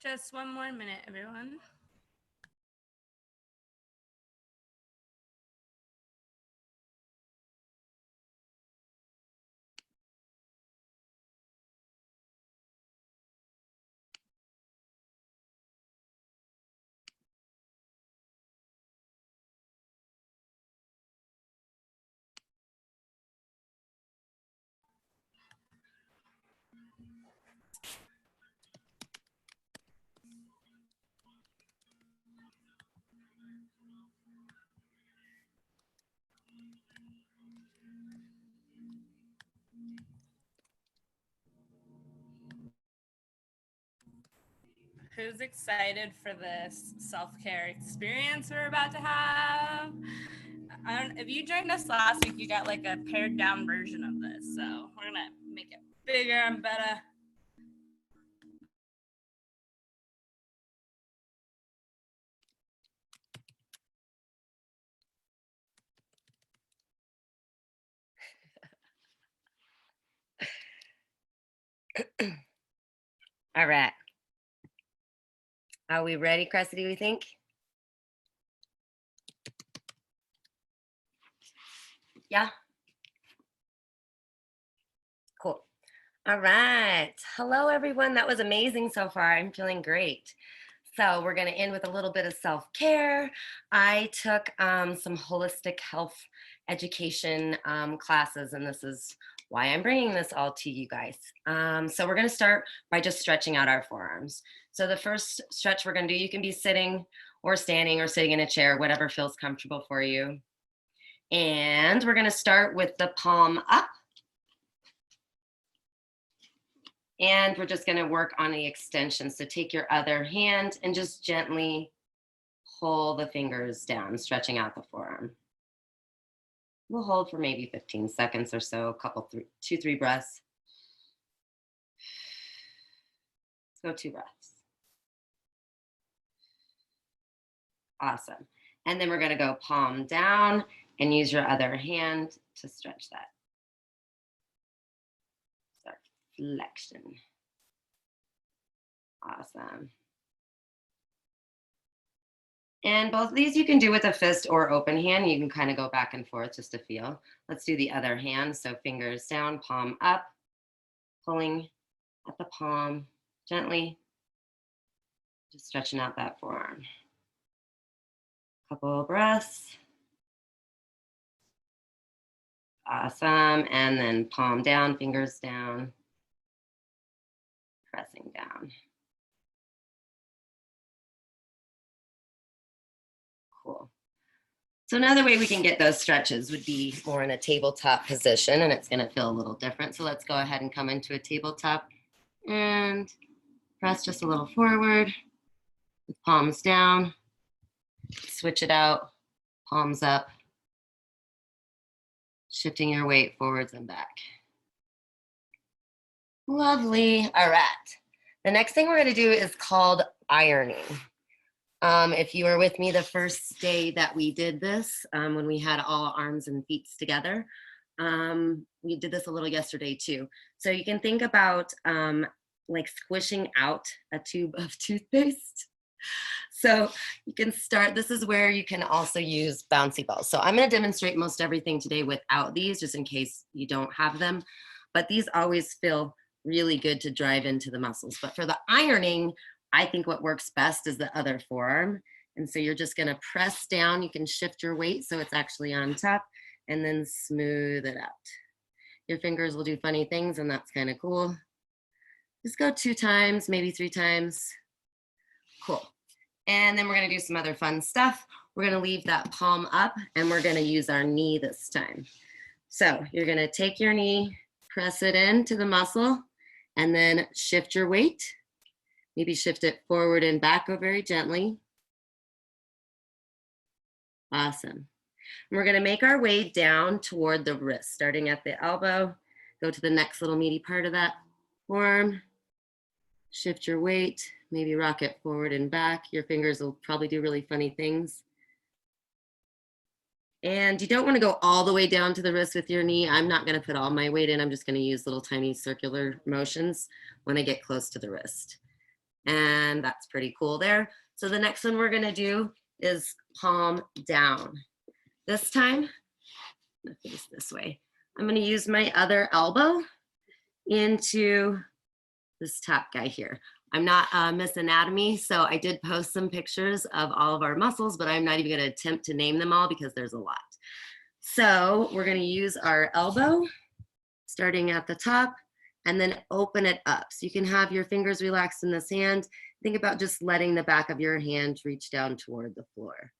Just one more minute, everyone. Who's excited for this self-care experience we're about to have? If you joined us last week, you got like a pared down version of this. So we're gonna make it bigger and better. All right. Are we ready, Cressy, do we think? Yeah? Cool. All right. Hello, everyone. That was amazing so far. I'm feeling great. So we're going to end with a little bit of self-care. I took some holistic health education classes, and this is why I'm bringing this all to you guys. So we're going to start by just stretching out our forearms. So the first stretch we're going to do, you can be sitting or standing or sitting in a chair, whatever feels comfortable for you. And we're going to start with the palm up. And we're just going to work on the extension. So take your other hand and just gently pull the fingers down, stretching out the forearm. We'll hold for maybe 15 seconds or so, a couple, 2-3 breaths. Let's go 2 breaths. Awesome. And then we're going to go palm down and use your other hand to stretch that. Flexion. Awesome. And both of these you can do with a fist or open hand. You can kind of go back and forth just to feel. Let's do the other hand. So fingers down, palm up, pulling at the palm gently, just stretching out that forearm. Couple of breaths. Awesome. And then palm down, fingers down. Pressing down. Cool. So another way we can get those stretches would be more in a tabletop position, and it's going to feel a little different. So let's go ahead and come into a tabletop and press just a little forward with palms down. Switch it out, palms up, shifting your weight forwards and back. Lovely. All right. The next thing we're going to do is called ironing. If you were with me the first day that we did this, when we had all arms and feet together, we did this a little yesterday too. So you can think about like squishing out a tube of toothpaste. So you can start, this is where you can also use bouncy balls. So I'm going to demonstrate most everything today without these, just in case you don't have them. But these always feel really good to drive into the muscles. But for the ironing, I think what works best is the other forearm. And so you're just going to press down. You can shift your weight so it's actually on top and then smooth it out. Your fingers will do funny things, and that's kind of cool. Just go 2 times, maybe 3 times. Cool. And then we're going to do some other fun stuff. We're going to leave that palm up, and we're going to use our knee this time. So you're going to take your knee, press it into the muscle, and then shift your weight. Maybe shift it forward and back very gently. Awesome. And we're going to make our way down toward the wrist, starting at the elbow. Go to the next little meaty part of that forearm. Shift your weight, maybe rock it forward and back. Your fingers will probably do really funny things. And you don't want to go all the way down to the wrist with your knee. I'm not going to put all my weight in. I'm just going to use little tiny circular motions when I get close to the wrist. And that's pretty cool there. So the next one we're going to do is palm down. This time, I'm going to face this way. I'm going to use my other elbow into this top guy here. I'm not Miss Anatomy, so I did post some pictures of all of our muscles, but I'm not even going to attempt to name them all because there's a lot. So we're going to use our elbow, starting at the top, and then open it up. So you can have your fingers relaxed in this hand. Think about just letting the back of your hand reach down toward the floor.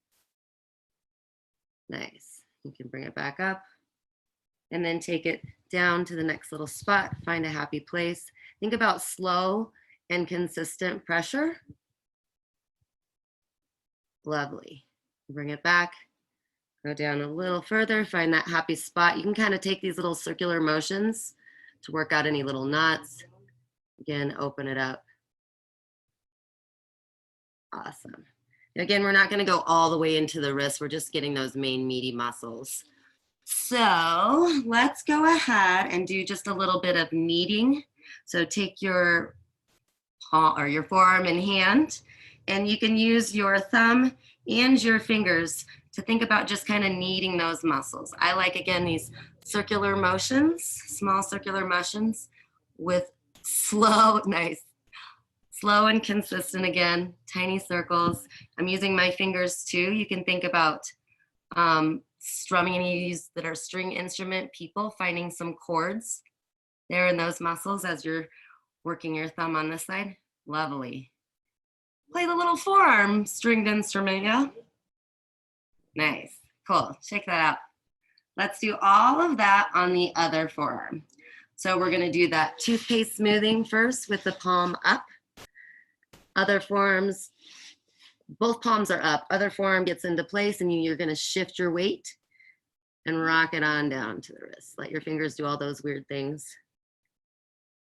Nice. You can bring it back up and then take it down to the next little spot. Find a happy place. Think about slow and consistent pressure. Lovely. Bring it back. Go down a little further, find that happy spot. You can kind of take these little circular motions to work out any little knots. Again, open it up. Awesome. Again, we're not going to go all the way into the wrist. We're just getting those main meaty muscles. So let's go ahead and do just a little bit of kneading. So take your palm or your forearm in hand, and you can use your thumb and your fingers to think about just kind of kneading those muscles. I like, again, these circular motions, small circular motions with slow, nice, slow and consistent again, tiny circles. I'm using my fingers too. You can think about strumming, any of these that are string instrument people, finding some chords there in those muscles as you're working your thumb on this side. Lovely. Play the little forearm stringed instrument, yeah? Nice, cool, check that out. Let's do all of that on the other forearm. So we're gonna do that toothpaste smoothing first with the palm up. Other forearms, both palms are up. Other forearm gets into place and you're gonna shift your weight and rock it on down to the wrist. Let your fingers do all those weird things.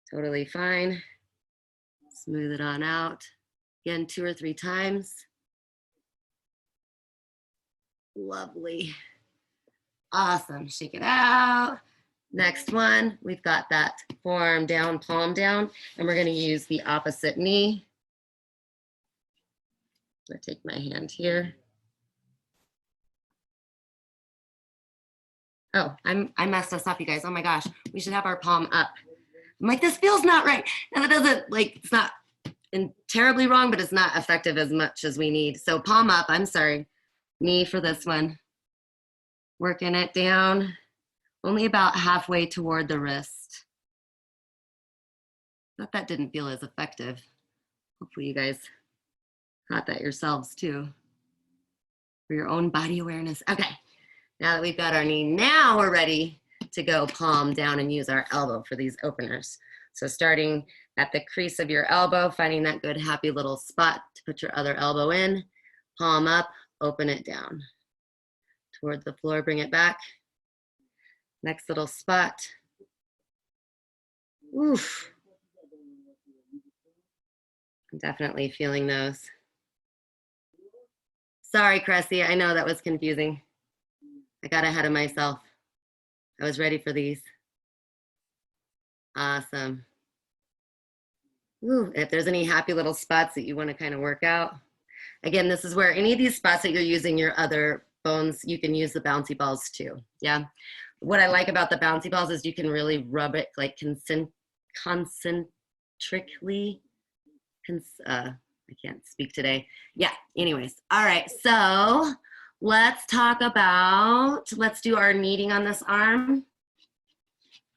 Totally fine. Smooth it on out. Again, 2 or 3 times. Lovely. Awesome, shake it out. Next one, we've got that forearm down, palm down, and we're gonna use the opposite knee. I'm gonna take my hand here. Oh, I messed us up, you guys. Oh my gosh, we should have our palm up. I'm like, this feels not right. And it doesn't, like, it's not terribly wrong, but it's not effective as much as we need. So palm up, I'm sorry. Knee for this one. Working it down, only about halfway toward the wrist. Thought that didn't feel as effective. Hopefully you guys caught that yourselves too, for your own body awareness. Okay, now that we've got our knee, now we're ready to go palm down and use our elbow for these openers. So starting at the crease of your elbow, finding that good happy little spot to put your other elbow in, palm up, open it down. Toward the floor, bring it back. Next little spot. Oof. I'm definitely feeling those. Sorry, Cressy, I know that was confusing. I got ahead of myself. I was ready for these. Awesome. Ooh, if there's any happy little spots that you want to kind of work out. Again, this is where any of these spots that you're using your other bones, you can use the bouncy balls too, yeah? What I like about the bouncy balls is you can really rub it like concentrically. I can't speak today. Yeah, anyways. All right, so let's talk about, let's do our kneading on this arm.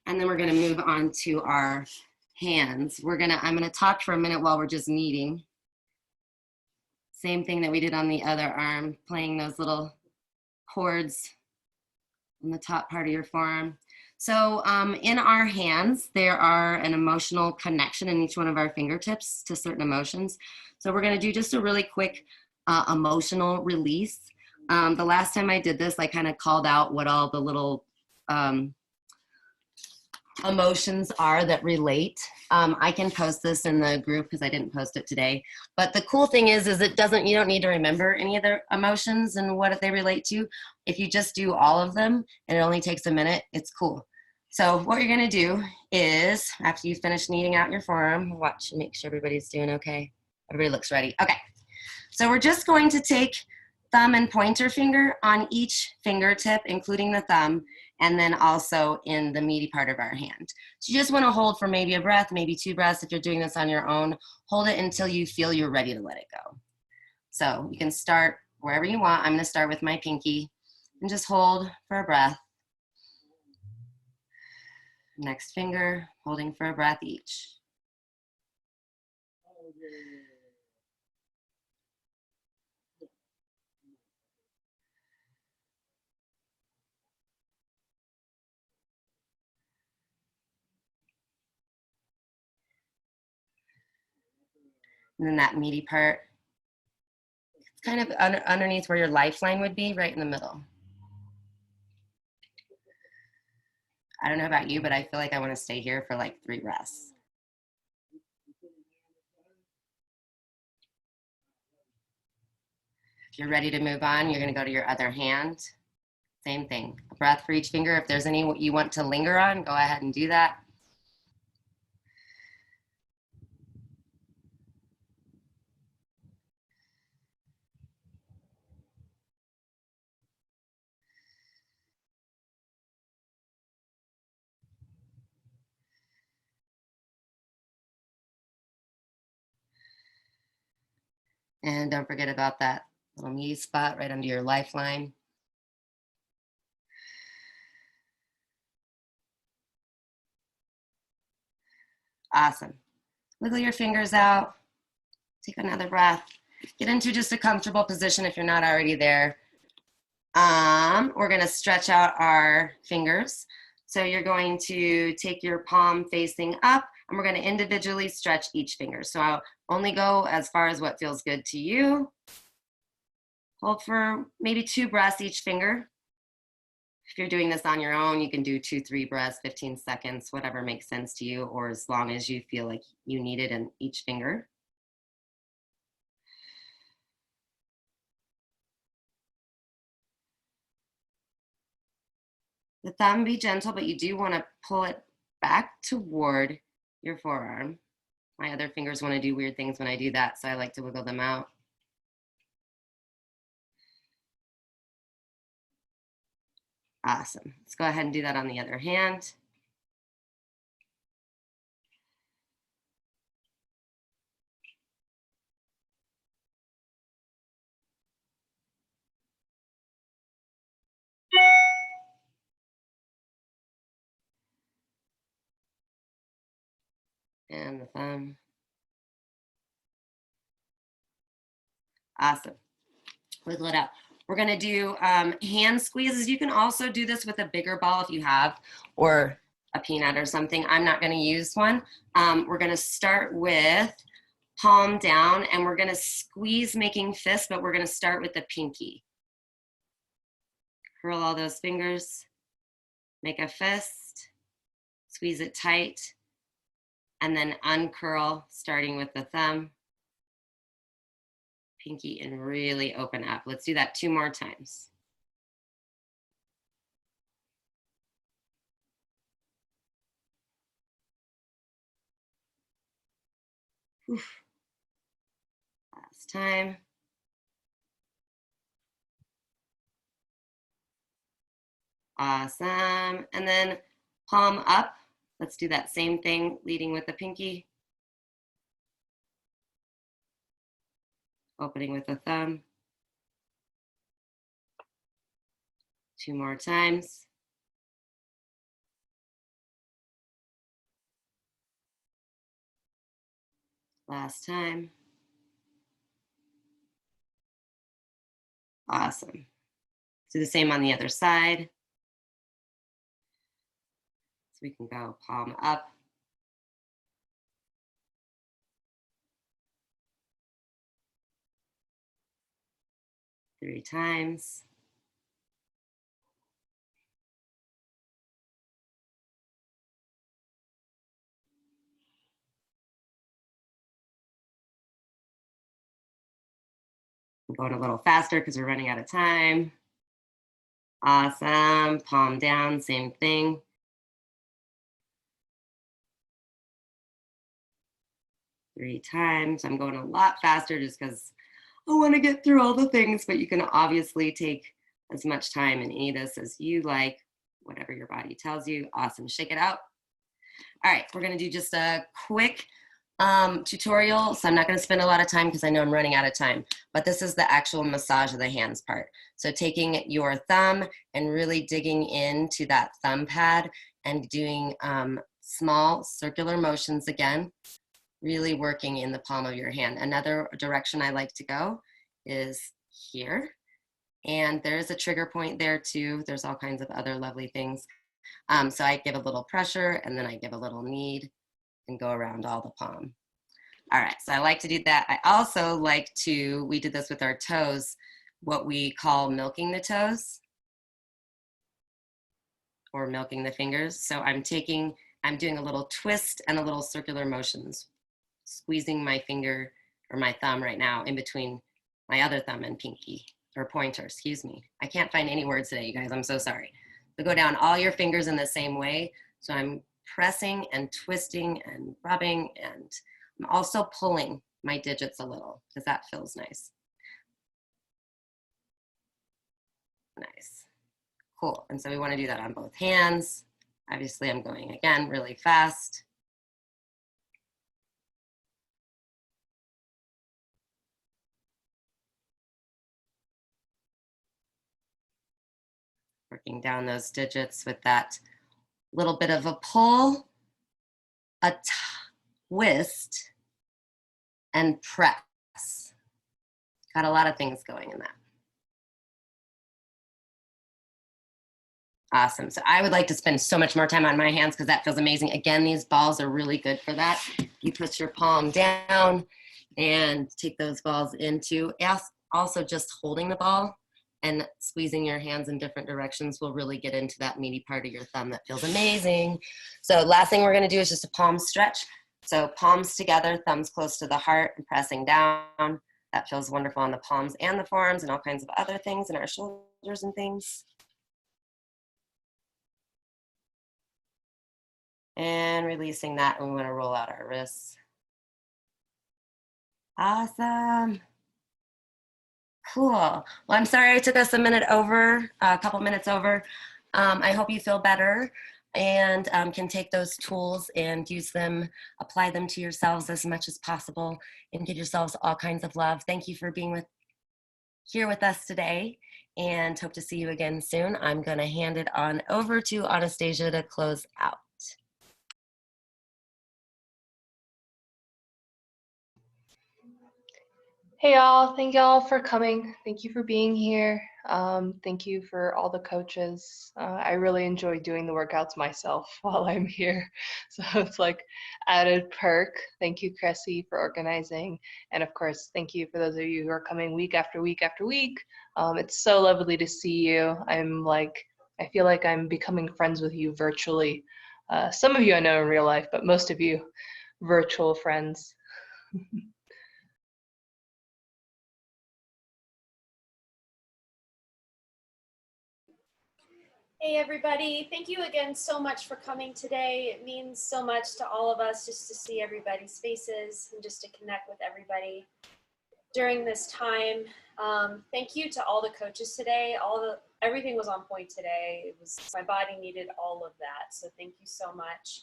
And then we're gonna move on to our hands. I'm gonna talk for a minute while we're just kneading. Same thing that we did on the other arm, playing those little chords on the top part of your forearm. So in our hands, there are an emotional connection in each one of our fingertips to certain emotions. So we're gonna do just a really quick emotional release. The last time I did this, I kind of called out what all the little emotions are that relate. I can post this in the group because I didn't post it today. But the cool thing is you don't need to remember any of the emotions and what they relate to. If you just do all of them and it only takes a minute, it's cool. So what you're gonna do is, after you finish kneading out your forearm, watch, make sure everybody's doing okay. Everybody looks ready. Okay, so we're just going to take thumb and pointer finger on each fingertip, including the thumb, and then also in the meaty part of our hand. So you just wanna hold for maybe a breath, maybe 2 breaths. If you're doing this on your own, hold it until you feel you're ready to let it go. So you can start wherever you want. I'm gonna start with my pinky and just hold for a breath. Next finger, holding for a breath each. And then that meaty part, It's kind of underneath where your lifeline would be, right in the middle. I don't know about you, but I feel like I want to stay here for like 3 rests. If you're ready to move on, you're going to go to your other hand. Same thing, a breath for each finger. If there's any you want to linger on, go ahead and do that. And don't forget about that little meaty spot right under your lifeline. Awesome. Wiggle your fingers out. Take another breath. Get into just a comfortable position if you're not already there. We're going to stretch out our fingers. So you're going to take your palm facing up, and we're going to individually stretch each finger. So I'll only go as far as what feels good to you. Hold for maybe 2 breaths each finger. If you're doing this on your own, you can do 2, 3 breaths, 15 seconds, whatever makes sense to you, or as long as you feel like you need it in each finger. The thumb, be gentle, but you do want to pull it back toward your forearm. My other fingers want to do weird things when I do that, so I like to wiggle them out. Awesome. Let's go ahead and do that on the other hand. And the thumb. Awesome. Wiggle it out. We're going to do hand squeezes. You can also do this with a bigger ball if you have, or a peanut or something. I'm not going to use one. We're going to start with palm down, and we're going to squeeze making fists, but we're going to start with the pinky. Curl all those fingers, make a fist, squeeze it tight, and then uncurl, starting with the thumb, pinky, and really open up. Let's do that 2 more times. Whew. Last time. Awesome. And then palm up. Let's do that same thing, leading with the pinky, opening with the thumb. 2 more times. Last time. Awesome. Do the same on the other side. So we can go palm up. Three times. I'm going a little faster because we're running out of time. Awesome. Palm down, same thing. Three times. I'm going a lot faster just because I want to get through all the things, but you can obviously take as much time in any of this as you like, whatever your body tells you. Awesome. Shake it out. All right, we're going to do just a quick tutorial. So I'm not going to spend a lot of time because I know I'm running out of time, but this is the actual massage of the hands part. So taking your thumb and really digging into that thumb pad and doing small circular motions again, really working in the palm of your hand. Another direction I like to go is here. And there's a trigger point there too. There's all kinds of other lovely things. So I give a little pressure and then I give a little knead and go around all the palm. All right, so I like to do that. I also like to, we did this with our toes, what we call milking the toes or milking the fingers. So I'm doing a little twist and a little circular motions, squeezing my finger or my thumb right now in between my other thumb and pinky, or pointer, excuse me. I can't find any words today, you guys, I'm so sorry. So go down all your fingers in the same way. So I'm pressing and twisting and rubbing, and I'm also pulling my digits a little because that feels nice. Nice, cool. And so we want to do that on both hands. Obviously I'm going again really fast. Working down those digits with that little bit of a pull, a twist, and press. Got a lot of things going in that. Awesome. So I would like to spend so much more time on my hands because that feels amazing. Again, these balls are really good for that. You put your palm down and take those balls into, also just holding the ball and squeezing your hands in different directions will really get into that meaty part of your thumb that feels amazing. So last thing we're going to do is just a palm stretch. So palms together, thumbs close to the heart and pressing down. That feels wonderful on the palms and the forearms and all kinds of other things in our shoulders and things. And releasing that, and we want to roll out our wrists. Awesome. Cool. Well, I'm sorry I took us a couple minutes over. I hope you feel better and can take those tools and use them, apply them to yourselves as much as possible, and give yourselves all kinds of love. Thank you for being here with us today, and hope to see you again soon. I'm going to hand it on over to Anastasia to close out. Hey y'all, thank y'all for coming. Thank you for being here. Thank you for all the coaches. I really enjoy doing the workouts myself while I'm here. So it's like added perk. Thank you, Crissy, for organizing. And of course, thank you for those of you who are coming week after week after week. It's so lovely to see you. I feel like I'm becoming friends with you virtually. Some of you I know in real life, but most of you virtual friends. Hey everybody, thank you again so much for coming today. It means so much to all of us just to see everybody's faces and just to connect with everybody during this time. Thank you to all the coaches today. Everything was on point today. My body needed all of that, so thank you so much.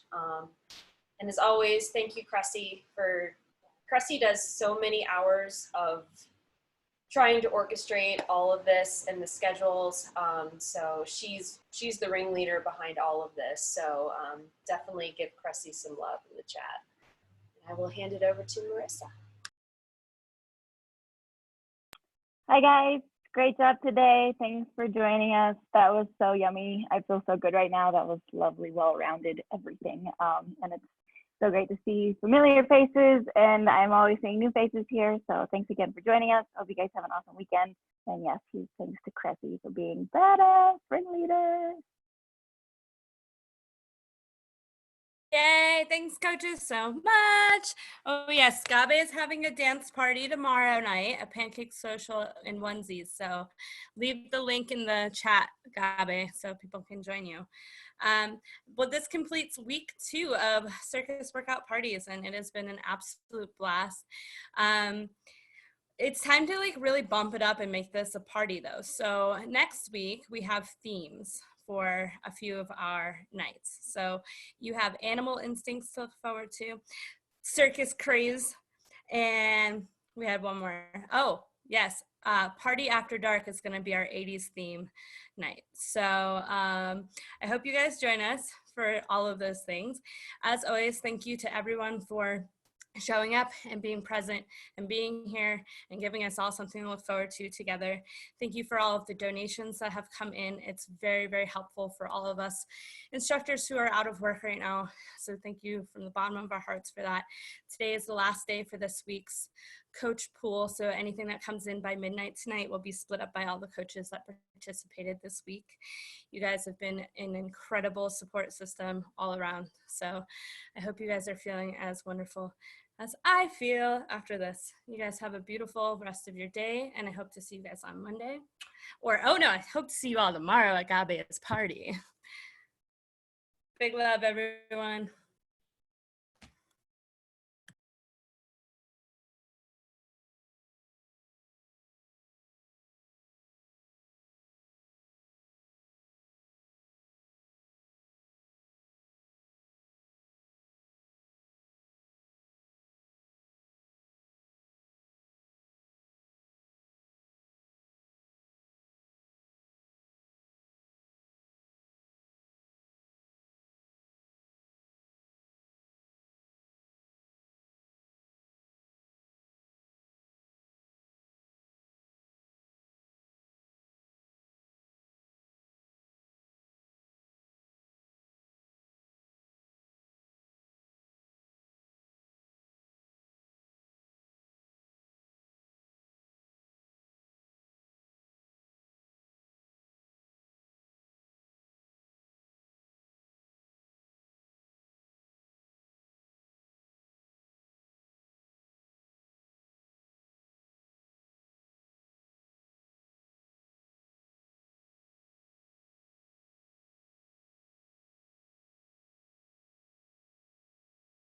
And as always, thank you, Crissy. Crissy does so many hours of trying to orchestrate all of this and the schedules. So she's the ringleader behind all of this. So definitely give Crissy some love in the chat. And I will hand it over to Marisa. Hi guys, great job today. Thanks for joining us. That was so yummy. I feel so good right now. That was lovely, well-rounded everything. And it's so great to see familiar faces, and I'm always seeing new faces here. So thanks again for joining us. Hope you guys have an awesome weekend. And yes, huge thanks to Crissy for being badass ringleader. Yay, thanks coaches so much. Oh yes, Gabe is having a dance party tomorrow night, a pancake social in onesies. So leave the link in the chat, Gabe, so people can join you. Well, this completes week 2 of circus workout parties, and it has been an absolute blast. It's time to really bump it up and make this a party though. So next week we have themes for a few of our nights. So you have animal instincts to look forward to, circus craze, and we had one more. Oh, yes, Party After Dark is gonna be our 80s theme night. So I hope you guys join us for all of those things. As always, thank you to everyone for showing up and being present and being here and giving us all something to look forward to together. Thank you for all of the donations that have come in. It's very, very helpful for all of us instructors who are out of work right now. So thank you from the bottom of our hearts for that. Today is the last day for this week's coach pool. So anything that comes in by midnight tonight will be split up by all the coaches that participated this week. You guys have been an incredible support system all around. So I hope you guys are feeling as wonderful as I feel after this. You guys have a beautiful rest of your day, and I hope to see you guys on Monday. Or, oh no, I hope to see you all tomorrow at Gabe's party. Big love, everyone.